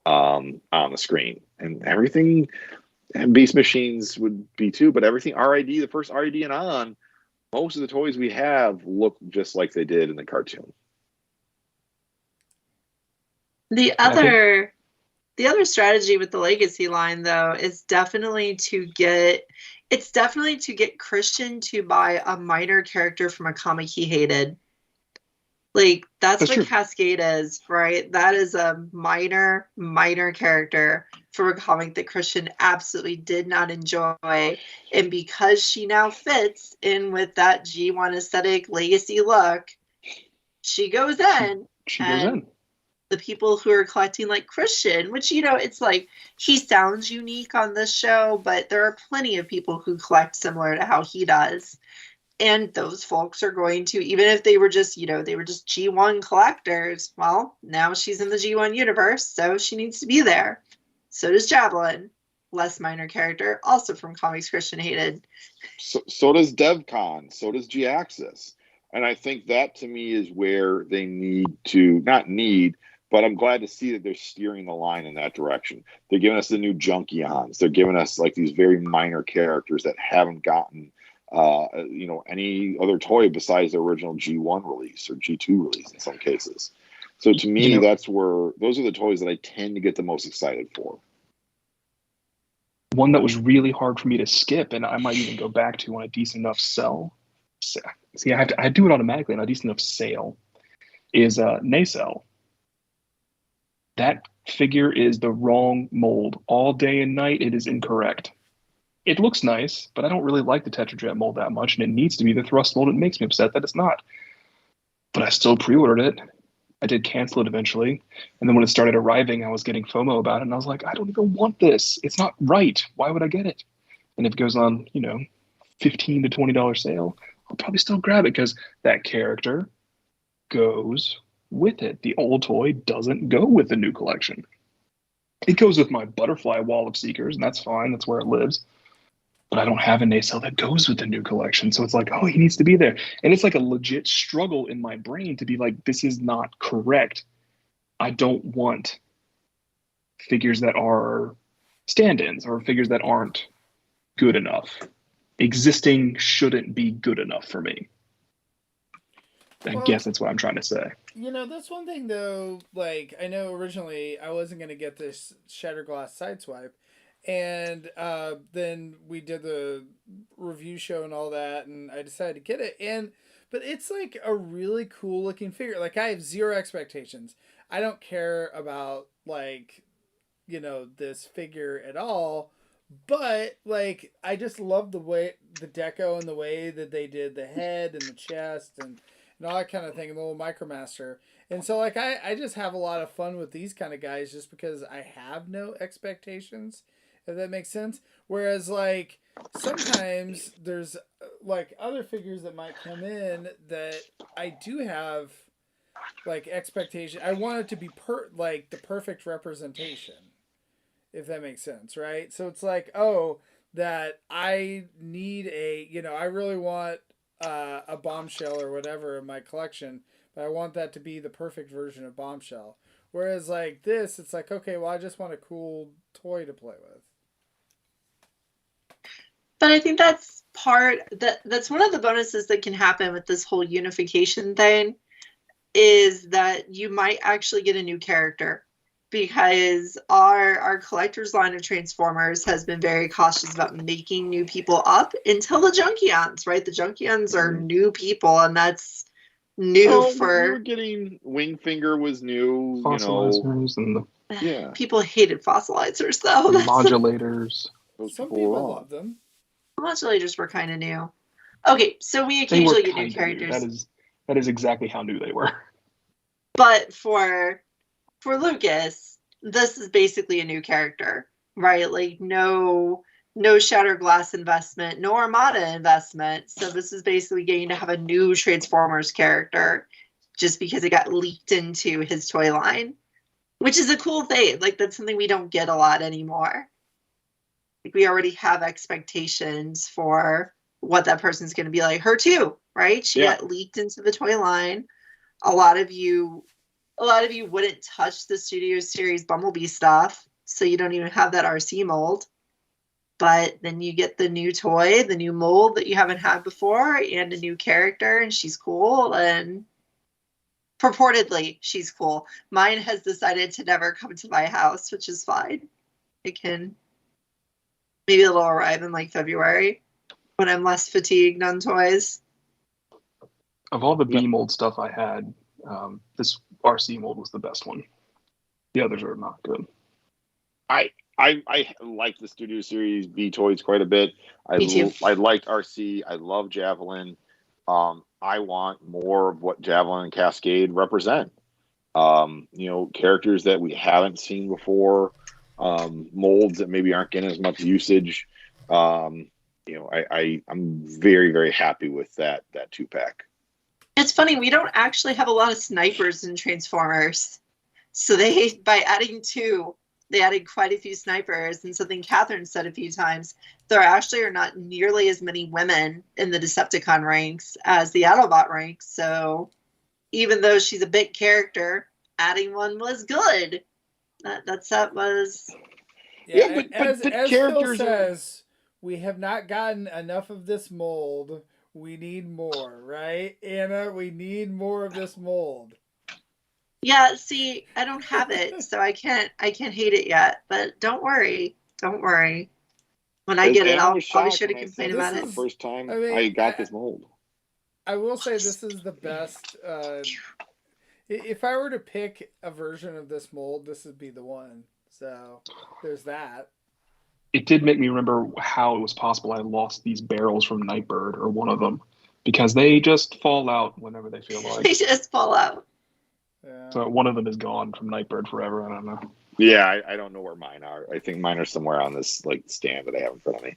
on the screen. And everything, and Beast Machines would be too, but everything RID, the first RID and on, most of the toys we have look just like they did in the cartoon. The other strategy with the Legacy line, though, is definitely to get Christian to buy a minor character from a comic he hated. Like, that's what true. Cascade is, right? That is a minor character from a comic that Christian absolutely did not enjoy. And because she now fits in with that G1 aesthetic Legacy look, she goes in. She goes in. the people who are collecting like Christian, which, you know, it's like he sounds unique on this show, but there are plenty of people who collect similar to how he does. And those folks are going to, even if they were just, you know, they were just G1 collectors, well, now she's in the G1 universe, so she needs to be there. So does Javelin, less minor character, also from Comics Christian hated. So does DevCon, so does G-Axis. And I think that to me is where they need to, not need, but I'm glad to see that they're steering the line in that direction. They're giving us the new Junkions. They're giving us like these very minor characters that haven't gotten, you know, any other toy besides the original G1 release or G2 release in some cases. So to me, you know, that's where those are the toys that I tend to get the most excited for. One that was really hard for me to skip, and I might even go back to on a decent enough sell. See, I do it automatically on a decent enough sale. Is Nacelle. That figure is the wrong mold. All day and night, it is incorrect. It looks nice, but I don't really like the Tetrajet mold that much, and it needs to be the thrust mold. It makes me upset that it's not. But I still pre-ordered it. I did cancel it eventually. And then when it started arriving, I was getting FOMO about it, and I was like, I don't even want this. It's not right. Why would I get it? And if it goes on, you know, $15 to $20 sale, I'll probably still grab it because that character goes with it. The old toy doesn't go with the new collection. It goes with my butterfly wall of Seekers, and that's fine. That's where it lives. But I don't have a nacelle that goes with the new collection. So it's like, oh, he needs to be there. And it's like a legit struggle in my brain to be like, this is not correct. I don't want figures that are stand-ins or figures that aren't good enough. Existing shouldn't be good enough for me. I guess that's what I'm trying to say. You know, that's one thing though, like, I know originally I wasn't going to get this Shatterglass Sideswipe, and then we did the review show and all that, and I decided to get it, but it's like a really cool looking figure. Like, I have zero expectations. I don't care about, like, you know, this figure at all, but, like, I just love the way, the deco and the way that they did the head and the chest and all that kind of thing, and the little Micromaster. And so, like, I just have a lot of fun with these kind of guys just because I have no expectations, if that makes sense. Whereas, like, sometimes there's, like, other figures that might come in that I do have, like, expectation. I want it to be, like, the perfect representation, if that makes sense, right? So it's like, oh, that I need a, you know, I really want a Bombshell or whatever in my collection, but I want that to be the perfect version of Bombshell. Whereas, like, this, it's like, okay, well, I just want a cool toy to play with. But I think that's that's one of the bonuses that can happen with this whole unification thing, is that you might actually get a new character, because our collector's line of Transformers has been very cautious about making new people up until the Junkions, right? The Junkions are new people, and that's new for... We were getting Wingfinger was new, Fossilizers, you know. Yeah. People hated fossilizers, though. Modulators. Some people love them. Modulators were kind of new. Okay, so we occasionally get new characters. That is exactly how new they were. But for Lucas, this is basically a new character, right? Like, no Shatterglass investment, no Armada investment. So this is basically getting to have a new Transformers character just because it got leaked into his toy line, which is a cool thing. Like, that's something we don't get a lot anymore. Like, we already have expectations for what that person's going to be like. Her too, right? She got leaked into the toy line. A lot of you wouldn't touch the Studio Series Bumblebee stuff, so you don't even have that RC mold. But then you get the new toy, the new mold that you haven't had before, and a new character, and she's cool, and purportedly she's cool. Mine has decided to never come to my house, which is fine. Maybe it'll arrive in, like, February, when I'm less fatigued on toys. Of all the B mold stuff I had, this RC mold was the best one. The others are not good. I like the Studio Series B toys quite a bit. I liked RC. I love Javelin. I want more of what Javelin and Cascade represent. Characters that we haven't seen before, molds that maybe aren't getting as much usage. I'm very, very happy with that 2-pack. It's funny, we don't actually have a lot of snipers in Transformers. So by adding 2, they added quite a few snipers, and something Catherine said a few times, there actually are not nearly as many women in the Decepticon ranks as the Autobot ranks. So even though she's a big character, adding 1 was good. That set was... Yeah, but as Phil says, we have not gotten enough of this mold. We need more, right, Anna? We need more of this mold. Yeah, see, I don't have it, so I can't hate it yet. But don't worry. When I get it, I'll be sure to complain about it. The first time I got this mold. I will say this is the best. If I were to pick a version of this mold, this would be the one. So there's that. It did make me remember how it was possible I lost these barrels from Nightbird, or one of them, because they just fall out whenever they feel like. They just fall out. Yeah. So one of them is gone from Nightbird forever. I don't know. Yeah, I don't know where mine are. I think mine are somewhere on this stand that I have in front of me.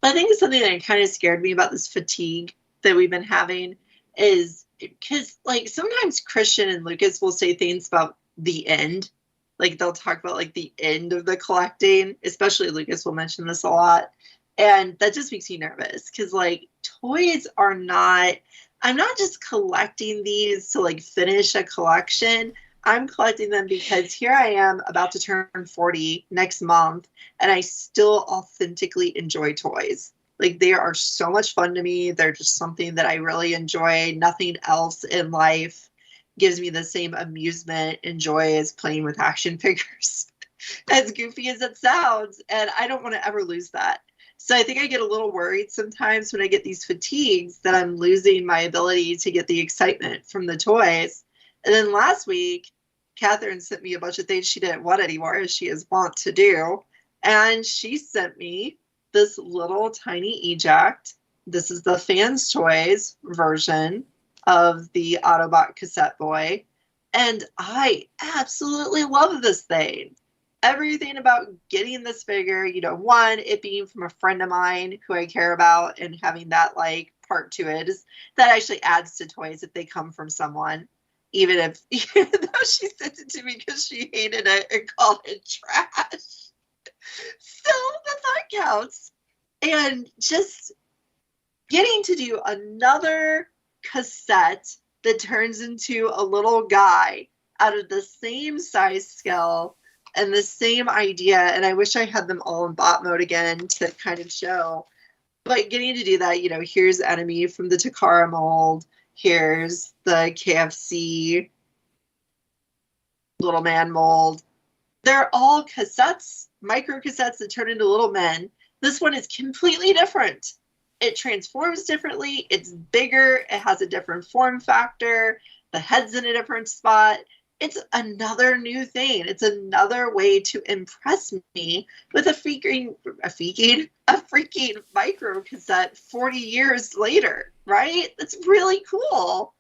I think something that kind of scared me about this fatigue that we've been having is because, sometimes Christian and Lucas will say things about the end. They'll talk about, the end of the collecting. Especially Lucas will mention this a lot. And that just makes me nervous because, toys are not... I'm not just collecting these to, finish a collection. I'm collecting them because here I am about to turn 40 next month, and I still authentically enjoy toys. They are so much fun to me. They're just something that I really enjoy. Nothing else in life gives me the same amusement and joy as playing with action figures, as goofy as it sounds. And I don't want to ever lose that. So I think I get a little worried sometimes when I get these fatigues that I'm losing my ability to get the excitement from the toys. And then last week, Catherine sent me a bunch of things she didn't want anymore, as she is wont to do. And she sent me this little tiny eject. This is the Fans Toys version of the Autobot cassette boy. And I absolutely love this thing. Everything about getting this figure, one, it being from a friend of mine who I care about, and having that part to it is that actually adds to toys if they come from someone, even though she sent it to me because she hated it and called it trash. Still, the thought counts. And just getting to do another cassette that turns into a little guy out of the same size scale and the same idea, and I wish I had them all in bot mode again to kind of show. But getting to do that, here's Enemy from the Takara mold. Here's the KFC Little Man mold. They're all cassettes, micro cassettes that turn into little men. This one is completely different. It transforms differently. It's bigger. It has a different form factor. The head's in a different spot. It's another new thing. It's another way to impress me with a freaking micro cassette 40 years later, right? That's really cool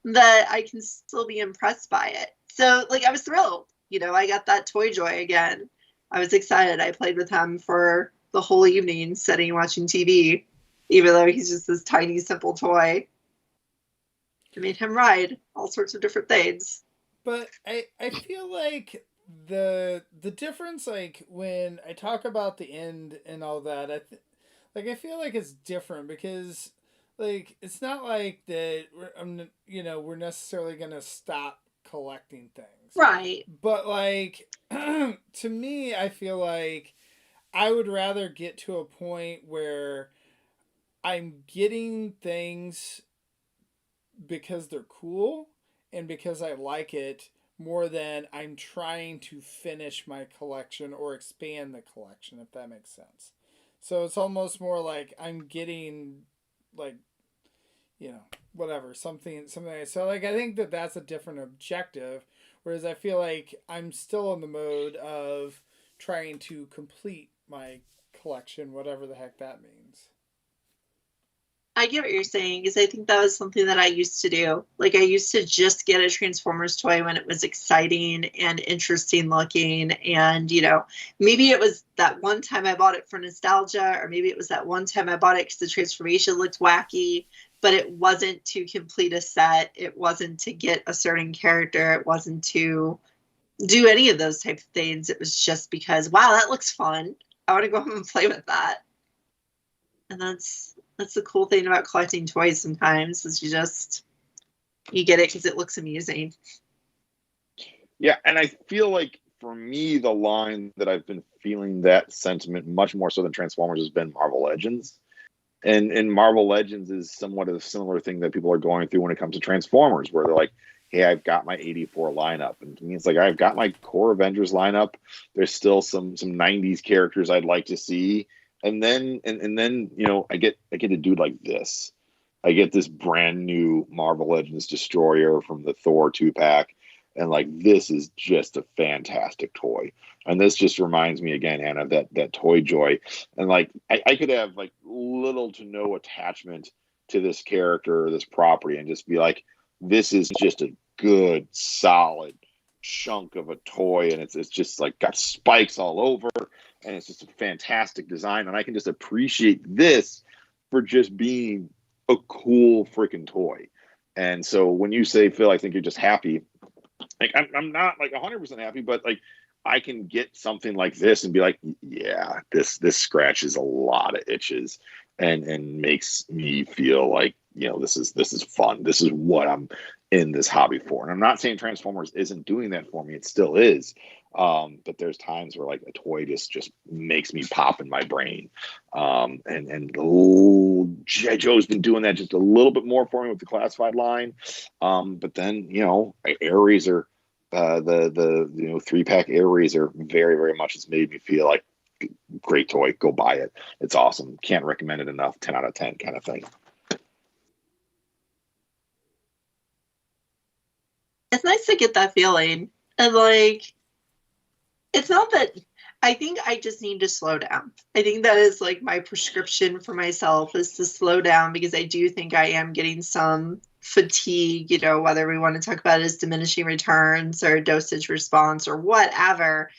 that I can still be impressed by it. So, I was thrilled. I got that toy joy again. I was excited. I played with him for the whole evening, sitting watching TV, even though he's just this tiny, simple toy. I made him ride all sorts of different things. But I feel like the difference, when I talk about the end and all that, I feel like it's different because it's not like that we're necessarily gonna stop collecting things, right? But to me, I feel like I would rather get to a point where I'm getting things because they're cool and because I like it more than I'm trying to finish my collection or expand the collection, if that makes sense. So it's almost more like I'm getting whatever, something. So I think that's a different objective, whereas I feel like I'm still in the mode of trying to complete my collection, whatever the heck that means. I get what you're saying, because I think that was something that I used to do. Like, I used to just get a Transformers toy when it was exciting and interesting looking. And, you know, maybe it was that one time I bought it for nostalgia, or maybe it was that one time I bought it because the transformation looked wacky, but it wasn't to complete a set. It wasn't to get a certain character. It wasn't to do any of those type of things. It was just because, wow, that looks fun. I want to go home and play with that. And that's the cool thing about collecting toys sometimes, is you get it because it looks amusing. Yeah, and I feel like for me, the line that I've been feeling that sentiment much more so than Transformers has been Marvel Legends. And Marvel Legends is somewhat of a similar thing that people are going through when it comes to Transformers, where they're like, hey, I've got my 84 lineup. And to me, it's like, I've got my core Avengers lineup. There's still some 90s characters I'd like to see. And then, you know, I get to do like this. I get this brand new Marvel Legends Destroyer from the Thor 2-pack. And like, this is just a fantastic toy. And this just reminds me again, Hannah, that toy joy. And like, I could have like little to no attachment to this character or this property and just be like, this is just a good, solid chunk of a toy. And it's just like got spikes all over. And it's just a fantastic design. And I can just appreciate this for just being a cool freaking toy. And so when you say, Phil, I think you're just happy. Like, I'm not like 100% happy, but like, I can get something like this and be like, yeah, this scratches a lot of itches and makes me feel like, you know, this is fun. This is what I'm in this hobby for. And I'm not saying Transformers isn't doing that for me. It still is. But there's times where like a toy just makes me pop in my brain. And G.I. Joe's been doing that just a little bit more for me with the classified line. But then, you know, Air Razor, the 3-pack Air Razor very, very much has made me feel like great toy. Go buy it. It's awesome. Can't recommend it enough. 10 out of 10 kind of thing. It's nice to get that feeling. And like, it's not that, I think I just need to slow down. I think that is like my prescription for myself, is to slow down, because I do think I am getting some fatigue, you know, whether we want to talk about it as diminishing returns or dosage response or whatever.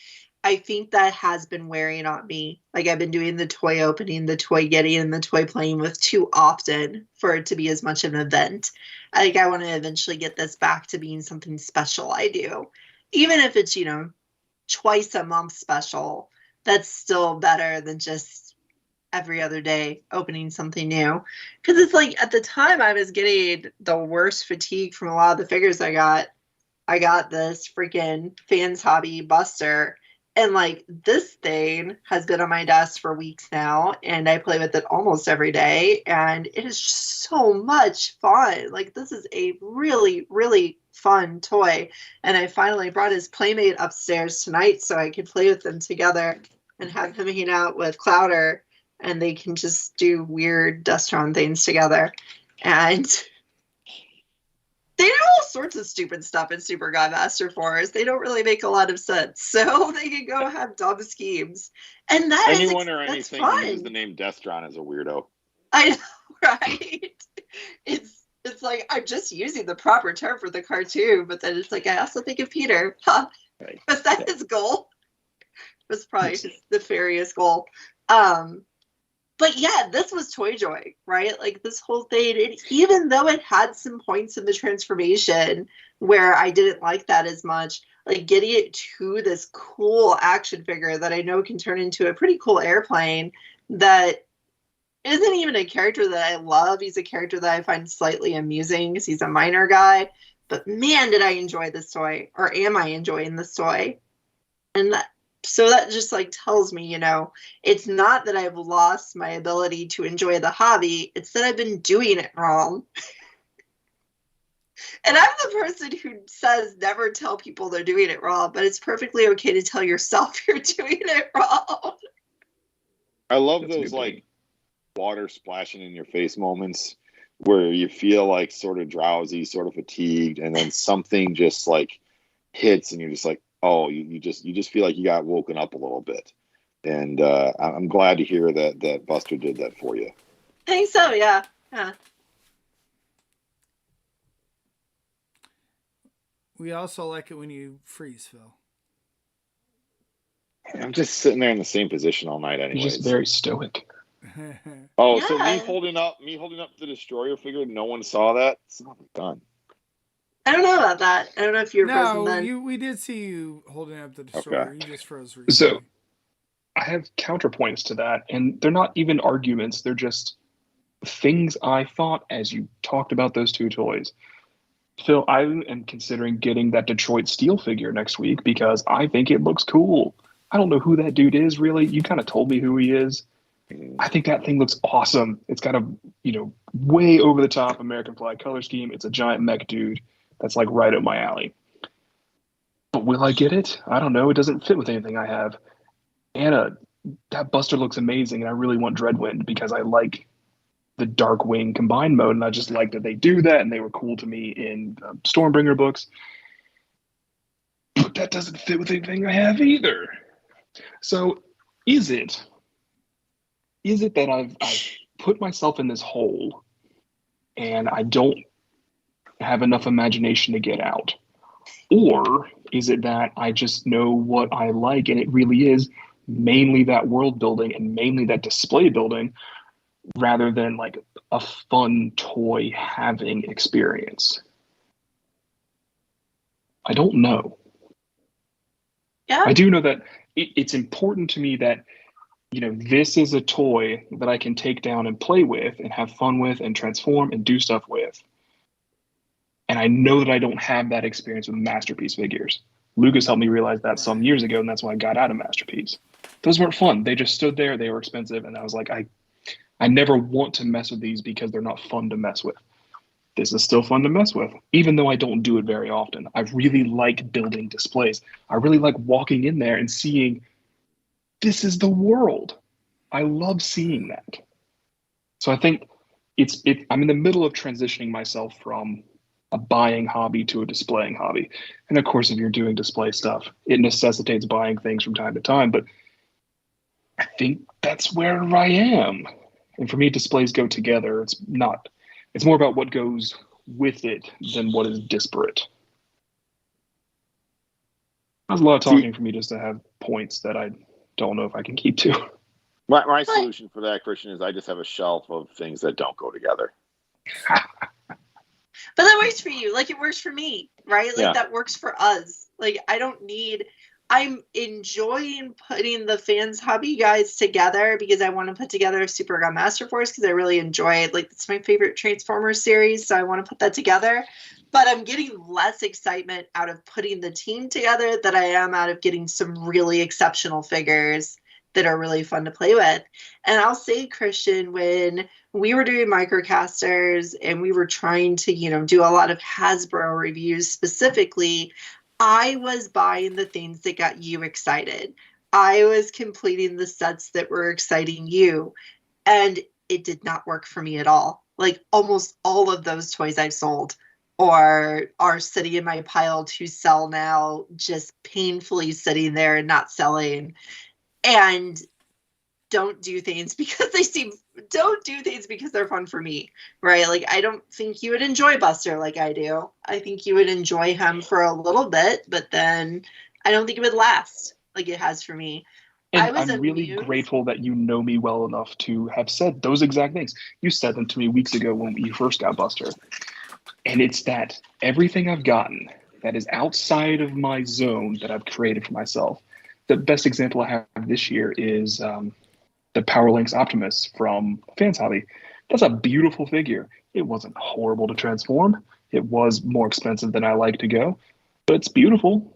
I think that has been wearing on me. Like, I've been doing the toy opening, the toy getting, and the toy playing with too often for it to be as much of an event. I think I want to eventually get this back to being something special I do. Even if it's, you know, twice a month special, that's still better than just every other day opening something new. Because it's like, at the time I was getting the worst fatigue from a lot of the figures I got. I got this freaking Fans Hobby Buster. And like, this thing has been on my desk for weeks now, and I play with it almost every day, and it is just so much fun. Like, this is a really, really fun toy. And I finally brought his Playmate upstairs tonight so I could play with them together and have him hang out with Clouder, and they can just do weird Dustron things together. And they do all sorts of stupid stuff in Super Godmaster Force. They don't really make a lot of sense. So they can go have dumb schemes. And that anyone or anything who uses the name Destron is a weirdo. I know, right? It's like, I'm just using the proper term for the cartoon, but then it's like, I also think of Peter. Huh? Right. Was that his goal? It was probably his nefarious goal. But yeah, this was Toy Joy, right? Like, this whole thing, even though it had some points in the transformation where I didn't like that as much, like, getting it to this cool action figure that I know can turn into a pretty cool airplane that isn't even a character that I love. He's a character that I find slightly amusing because he's a minor guy. But man, did I enjoy this toy, or am I enjoying this toy? And so that just like tells me, you know, it's not that I've lost my ability to enjoy the hobby. It's that I've been doing it wrong. And I'm the person who says never tell people they're doing it wrong, but it's perfectly okay to tell yourself you're doing it wrong. I love those like water splashing in your face moments where you feel like sort of drowsy, sort of fatigued, and then something just like hits and you're just like, oh, you just feel like you got woken up a little bit. And I'm glad to hear that Buster did that for you. I think so, yeah. Yeah. We also like it when you freeze, Phil. I'm just sitting there in the same position all night, He's anyways. just very stoic. Oh, Yeah. so me holding up the destroyer figure, no one saw that? It's not done. I don't know about that. I don't know if you were frozen No, then. we did see you holding up the destroyer. Okay. You just froze recently. So I have counterpoints to that, and they're not even arguments. They're just things I thought as you talked about those two toys. Phil, I am considering getting that Detroit Steel figure next week because I think it looks cool. I don't know who that dude is, really. You kind of told me who he is. I think that thing looks awesome. It's got a, way over the top American flag color scheme. It's a giant mech dude that's like right up my alley. But will I get it? I don't know. It doesn't fit with anything I have. Anna, that Buster looks amazing, and I really want Dreadwind because I like the Darkwing combined mode, and I just like that they do that, and they were cool to me in Stormbringer books. But that doesn't fit with anything I have either. So is it that I've put myself in this hole and I don't have enough imagination to get out? Or is it that I just know what I like and it really is mainly that world building and mainly that display building rather than like a fun toy having experience? I don't know. Yeah. I do know that it's important to me that this is a toy that I can take down and play with and have fun with and transform and do stuff with. And I know that I don't have that experience with Masterpiece figures. Lucas helped me realize that some years ago, and that's why I got out of Masterpiece. Those weren't fun. They just stood there. They were expensive. And I was like, I never want to mess with these because they're not fun to mess with. This is still fun to mess with, even though I don't do it very often. I really like building displays. I really like walking in there and seeing this is the world. I love seeing that. So I think I'm in the middle of transitioning myself from a buying hobby to a displaying hobby. And of course, if you're doing display stuff, it necessitates buying things from time to time. But I think that's where I am. And for me, displays go together. It's more about what goes with it than what is disparate. That's a lot of talking for me just to have points that I don't know if I can keep to. My solution for that, Christian, is I just have a shelf of things that don't go together. But that works for you. Like, it works for me, right? Like, Yeah. that works for us. Like, I'm enjoying putting the fans hobby guys together because I want to put together a Super Gun Master Force because I really enjoy it. Like, it's my favorite Transformers series, so I want to put that together. But I'm getting less excitement out of putting the team together than I am out of getting some really exceptional figures that are really fun to play with. And I'll say, Christian, when we were doing microcasters and we were trying to, do a lot of Hasbro reviews specifically, I was buying the things that got you excited. I was completing the sets that were exciting you. And it did not work for me at all. Like, almost all of those toys I've sold or are sitting in my pile to sell now, just painfully sitting there and not selling. And don't do things because they're fun for me, right? Like, I don't think you would enjoy Buster like I do. I think you would enjoy him for a little bit, but then I don't think it would last like it has for me. And I'm really grateful that you know me well enough to have said those exact things. You said them to me weeks ago when you first got Buster. And it's that everything I've gotten that is outside of my zone that I've created for myself. The best example I have this year is the Power Links Optimus from Fans Hobby. That's a beautiful figure. It wasn't horrible to transform. It was more expensive than I like to go, but it's beautiful.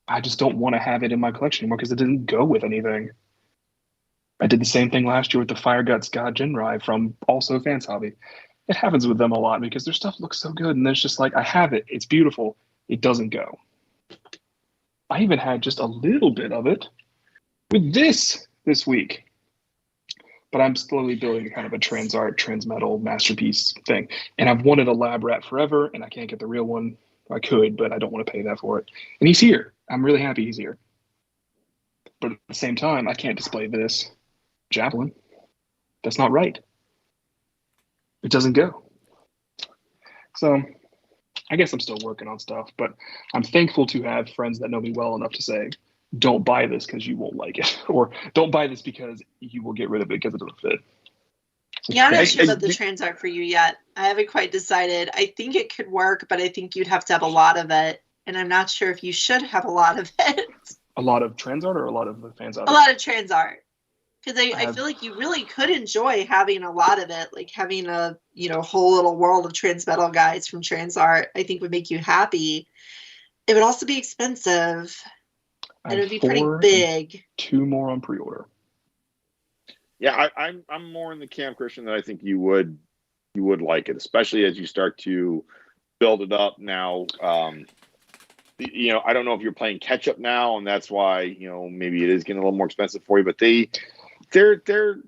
I just don't want to have it in my collection anymore because it didn't go with anything. I did the same thing last year with the Fire Guts God Jinrai from also Fans Hobby. It happens with them a lot because their stuff looks so good, and it's just like, I have it. It's beautiful. It doesn't go. I even had just a little bit of it with this week. But I'm slowly building kind of a Transart, Transmetal Masterpiece thing. And I've wanted a Lab Rat forever, and I can't get the real one. I could, but I don't want to pay that for it. And he's here. I'm really happy he's here. But at the same time, I can't display this Javelin. That's not right. it doesn't go. So I guess I'm still working on stuff, but I'm thankful to have friends that know me well enough to say, don't buy this because you won't like it, or don't buy this because you will get rid of it because it doesn't fit. Yeah, I'm not sure about the trans art for you yet. I haven't quite decided. I think it could work, but I think you'd have to have a lot of it. And I'm not sure if you should have a lot of it. A lot of trans art or a lot of the fans art? A lot of trans art. Because I feel like you really could enjoy having a lot of it, like having a whole little world of trans metal guys from trans art. I think would make you happy. It would also be expensive, and it would be pretty big. 2 more on pre-order. Yeah, I'm more in the camp, Christian, that I think you would like it, especially as you start to build it up now. I don't know if you're playing catch up now, and that's why maybe it is getting a little more expensive for you. But their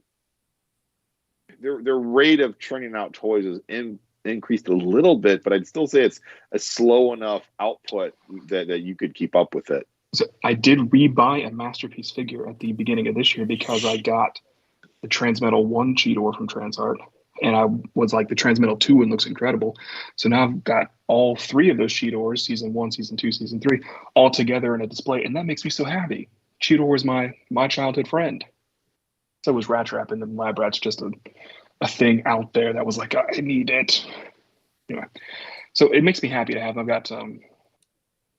rate of churning out toys is increased a little bit, but I'd still say it's a slow enough output that you could keep up with it. So I did rebuy a Masterpiece figure at the beginning of this year because I got the Transmetal 1 Cheetor from Transart, and I was like, the Transmetal 2 one looks incredible. So now I've got all 3 of those Cheetors, Season 1, Season 2, Season 3, all together in a display, and that makes me so happy. Cheetor was my childhood friend. So was Rat Trap, and then Lab Rat's just a thing out there that was like, I need it. Anyway, so it makes me happy to have them. I've got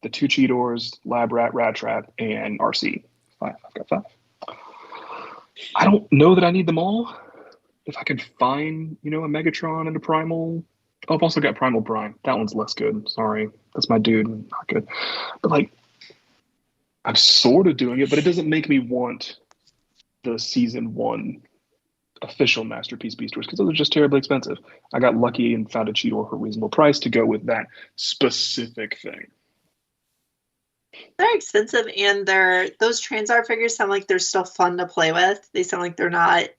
the 2 Cheetors, Lab Rat, Rat Trap, and RC. 5. I've got 5. I don't know that I need them all. If I could find, a Megatron and a Primal. Oh, I've also got Primal Prime. That one's less good. Sorry. That's my dude. Not good. But, I'm sort of doing it, but it doesn't make me want the Season 1 official Masterpiece Beastars because those are just terribly expensive. I got lucky and found a Cheetor for a reasonable price to go with that specific thing. They're expensive, and those trans art figures sound like they're still fun to play with. They sound like they're not,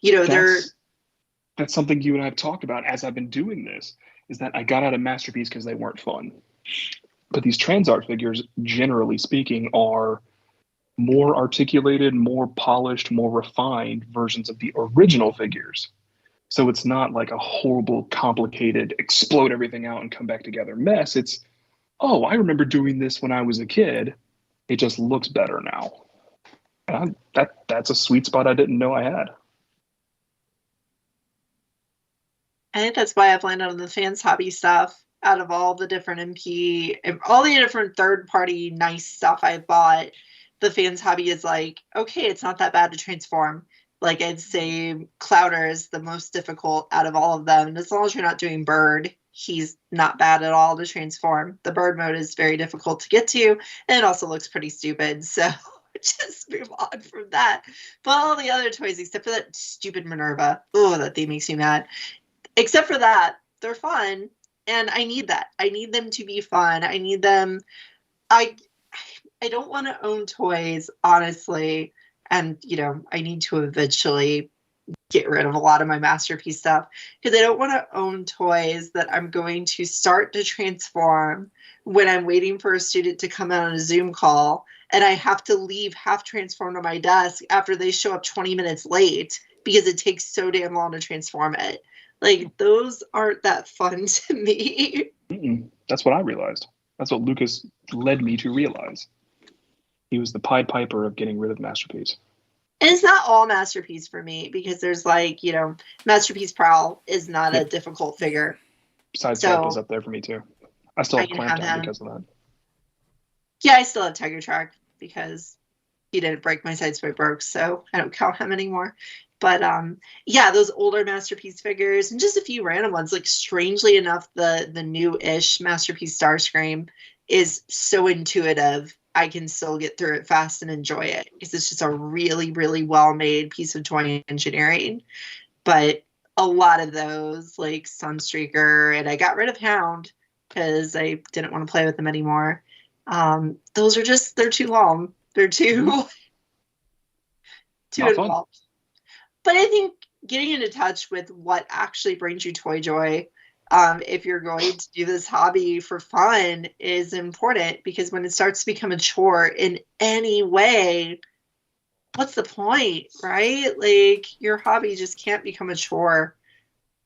That's something you and I have talked about as I've been doing this, is that I got out of Masterpiece because they weren't fun. But these trans art figures, generally speaking, are more articulated, more polished, more refined versions of the original figures. So it's not like a horrible, complicated, explode everything out and come back together mess. It's, oh, I remember doing this when I was a kid. It just looks better now. And that's a sweet spot I didn't know I had. I think that's why I've landed on the fans hobby stuff. Out of all the different MP, all the different third-party nice stuff I've bought, the fans hobby is like, okay, it's not that bad to transform. Like, I'd say Clouder is the most difficult out of all of them. And as long as you're not doing Bird, he's not bad at all to transform. The Bird mode is very difficult to get to, and it also looks pretty stupid. So just move on from that. But all the other toys, except for that stupid Minerva, that thing makes me mad. Except for that, they're fun, and I need that. I need them to be fun. I need them. I don't want to own toys, honestly, and I need to eventually get rid of a lot of my Masterpiece stuff because I don't want to own toys that I'm going to start to transform when I'm waiting for a student to come out on a Zoom call, and I have to leave half transformed on my desk after they show up 20 minutes late because it takes so damn long to transform it. Like, those aren't that fun to me. That's what I realized. That's what Lucas led me to realize. He was the Pied Piper of getting rid of Masterpiece. And it's not all Masterpiece for me because there's Masterpiece Prowl is not a difficult figure. Sideswipe is up there for me too. I still have Clamp Down because of that. Yeah, I still have Tiger Track because he didn't break my Sideswipe broke, so I don't count him anymore. But those older Masterpiece figures and just a few random ones. Like, strangely enough, the new-ish Masterpiece Starscream is so intuitive. I can still get through it fast and enjoy it because it's just a really, really well-made piece of toy engineering. But a lot of those, like Sunstreaker, and I got rid of Hound because I didn't want to play with them anymore. Those are they're too long. They're too involved. But I think getting into touch with what actually brings you toy joy, if you're going to do this hobby for fun, is important because when it starts to become a chore in any way, what's the point, right? Like, your hobby just can't become a chore.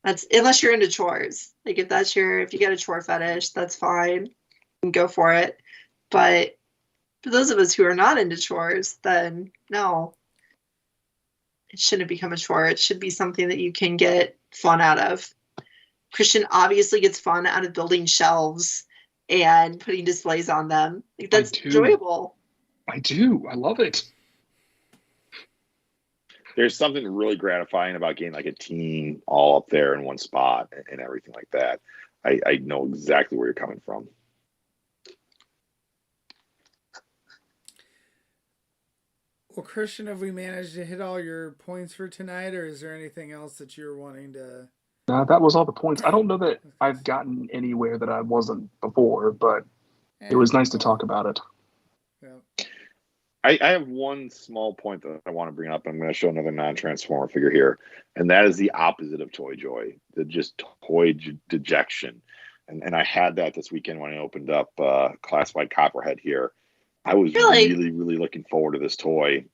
That's unless you're into chores. Like if you get a chore fetish, that's fine. You can go for it. But for those of us who are not into chores, then no. It shouldn't become a chore. It should be something that you can get fun out of. Christian obviously gets fun out of building shelves and putting displays on them. Like, that's enjoyable. I do. I love it. There's something really gratifying about getting like a team all up there in one spot and everything like that. I know exactly where you're coming from. Well, Christian, have we managed to hit all your points for tonight, or is there anything else that you're wanting to... That was all the points. I don't know that I've gotten anywhere that I wasn't before, but it was nice to talk about it. Yeah. I have one small point that I want to bring up. I'm going to show another non-transformer figure here, and that is the opposite of toy joy, the just toy dejection. And I had that this weekend when I opened up Classified Copperhead here. I was really, really looking forward to this toy,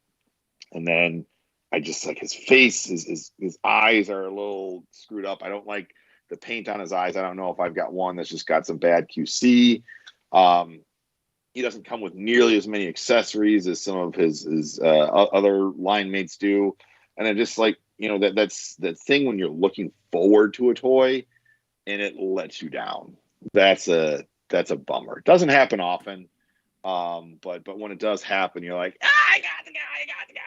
and then I just like his face, his eyes are a little screwed up. I don't like the paint on his eyes. I don't know if I've got one that's just got some bad QC. He doesn't come with nearly as many accessories as some of his other line mates do. And I just like, that's that thing when you're looking forward to a toy and it lets you down. That's a bummer. It doesn't happen often. But when it does happen, you're like, I got the guy.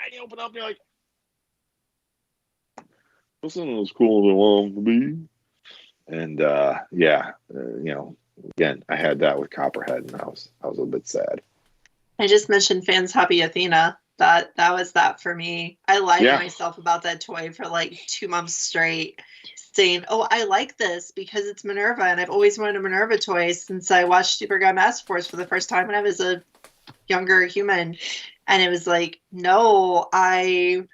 And you open up and you're like, this isn't as cool as I want to be. And again, I had that with Copperhead, and I was a little bit sad. I just mentioned Fans Happy Athena. That was that for me. I lied to myself about that toy for like 2 months straight, saying, "Oh, I like this because it's Minerva, and I've always wanted a Minerva toy since I watched Super Guy Master Force for the first time when I was a younger human." And it was like, no, I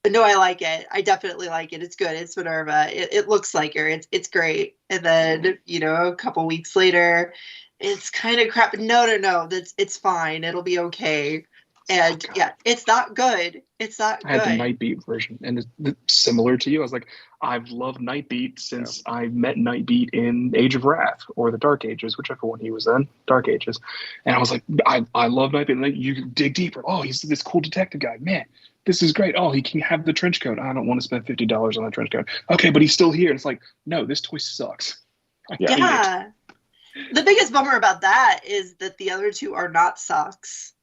like it. I definitely like it. It's good. It's Minerva. It looks like her. It's great. And then, a couple weeks later, it's kind of crap. No. It's fine. It'll be okay. And it's not good. It's not good. I had the Nightbeat version, and it's similar to you. I was like, I've loved Nightbeat since I met Nightbeat in Age of Wrath or the Dark Ages, whichever one he was in, Dark Ages. And I was like, I love Nightbeat. And like, you dig deeper. Oh, he's this cool detective guy. Man, this is great. Oh, he can have the trench coat. I don't want to spend $50 on a trench coat. Okay, but he's still here. And it's like, no, this toy sucks. Yeah. The biggest bummer about that is that the other two are not sucks.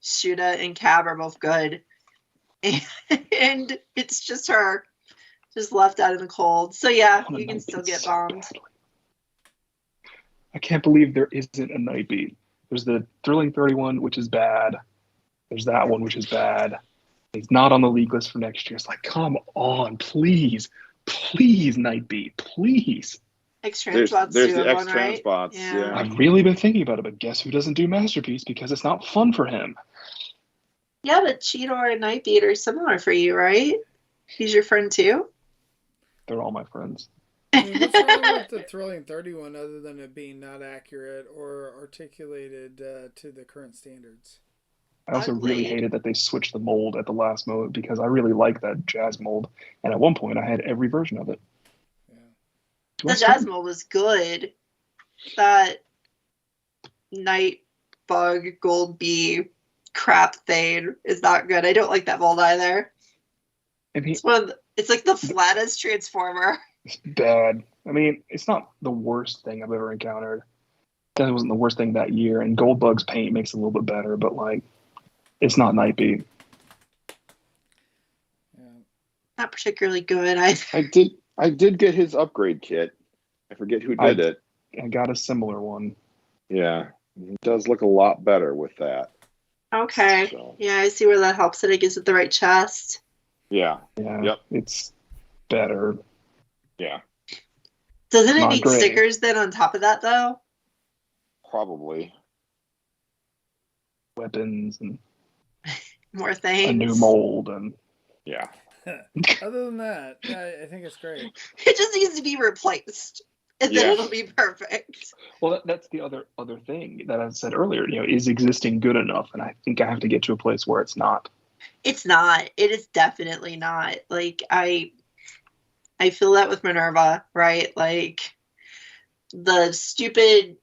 Shuda and Cab are both good. And it's just her. Just left out in the cold. So yeah, you can still get bombed. I can't believe there isn't a Nightbeat. There's the Thrilling 31, which is bad. There's that one, which is bad. He's not on the league list for next year. It's like, come on, please, Nightbeat, please. X-Transpots there's do the one, right? X-Transpots. Yeah. I've really been thinking about it, but guess who doesn't do Masterpiece because it's not fun for him. Yeah, but Cheetor and Nightbeat are similar for you, right? He's your friend too? They're all my friends. I mean, what's wrong with the Thrilling 31 other than it being not accurate or articulated to the current standards? I also really hated that they switched the mold at the last moment because I really like that jazz mold. And at one point, I had every version of it. Yeah. The jazz mold was good. That Night Bug Gold Bee crap thing is not good. I don't like that mold either. It's like the flattest Transformer. It's bad. I mean, it's not the worst thing I've ever encountered. That wasn't the worst thing that year. And Goldbug's paint makes it a little bit better, but like, it's not Nightbeat. Yeah. Not particularly good. I did get his upgrade kit. I forget who did it. I got a similar one. Yeah, it does look a lot better with that. Okay. So. Yeah, I see where that helps it. It gives it the right chest. Yeah. Yep. It's better. Yeah. Doesn't it need stickers then on top of that though? Probably. Weapons and more things. A new mold and yeah. Other than that, I think it's great. It just needs to be replaced, and then it'll be perfect. Well, that's the other thing that I said earlier. Is existing good enough? And I think I have to get to a place where it's not. It's not. It is definitely not. Like I feel that with Minerva, right? Like the stupid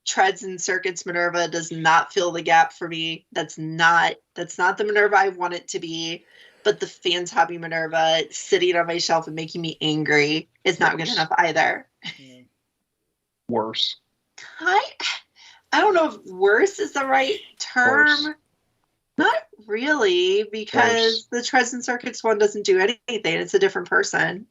treads and circuits Minerva does not fill the gap for me. That's not the Minerva I want it to be. But the fans hobby Minerva sitting on my shelf and making me angry is not good enough either. Yeah. Worse. I don't know if worse is the right term. Worse. Not really, because the treads and circuits one doesn't do anything. It's a different person.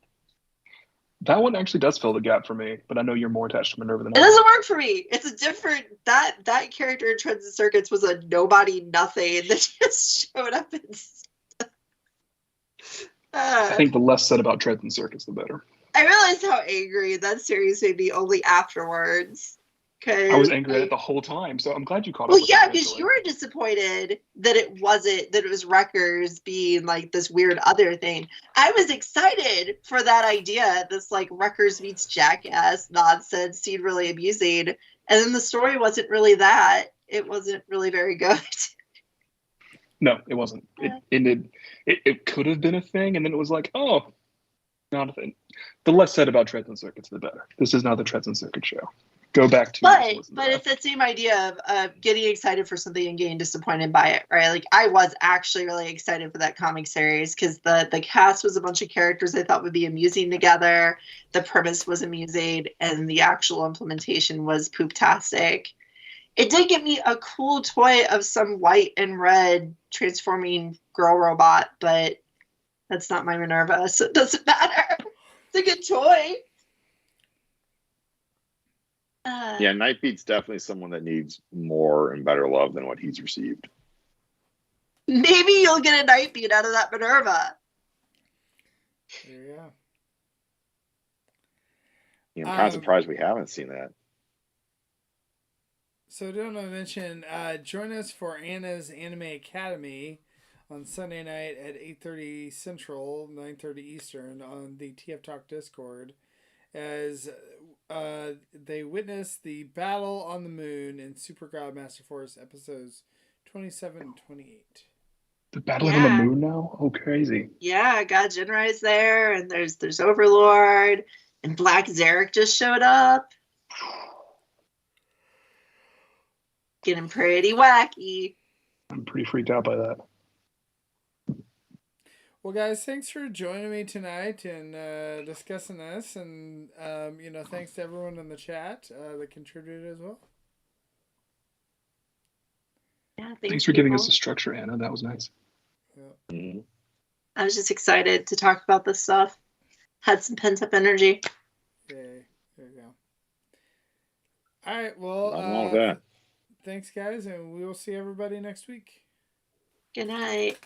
That one actually does fill the gap for me, but I know you're more attached to Minerva than It I am. doesn't work for me. It's a different that character in Treads and Circuits was a nobody nothing that just showed up and I think the less said about Treads and Circuits, the better. I realized how angry that series made me only afterwards. I was angry at it the whole time, so I'm glad you caught up. Well, with yeah, it because you were disappointed that it was Wreckers being like this weird other thing. I was excited for that idea, this like Wreckers meets Jackass nonsense seemed really amusing. And then the story wasn't really that. It wasn't really very good. No, it wasn't. It ended. It could have been a thing, and then it was like, oh, not a thing. The less said about Treads and Circuits, the better. This is not the Treads and Circuit show. Go back to. But it's that same idea of getting excited for something and getting disappointed by it, right? Like I was actually really excited for that comic series because the cast was a bunch of characters I thought would be amusing together. The premise was amusing, and the actual implementation was poop-tastic. It did give me a cool toy of some white and red transforming girl robot, but that's not my Minerva, so it doesn't matter. It's a good toy. Yeah, Nightbeat's definitely someone that needs more and better love than what he's received. Maybe you'll get a Nightbeat out of that Minerva. Yeah. I'm kind of surprised we haven't seen that. So don't mention, join us for Anna's Anime Academy on Sunday night at 8:30 Central, 9:30 Eastern on the TF Talk Discord as they witness the battle on the moon in Super God Master Force episodes 27 and 28. The battle on the moon now? Oh, crazy. Yeah, God Jinrai's there, and there's Overlord, and Black Zarek just showed up. Getting pretty wacky. I'm pretty freaked out by that. Well, guys, thanks for joining me tonight and discussing this, and thanks to everyone in the chat that contributed as well. Yeah, thanks for giving us a structure, Anna. That was nice. Yeah. Mm-hmm. I was just excited to talk about this stuff. Had some pent up energy. Yay. There you go. All right. Well, that. Thanks, guys, and we will see everybody next week. Good night.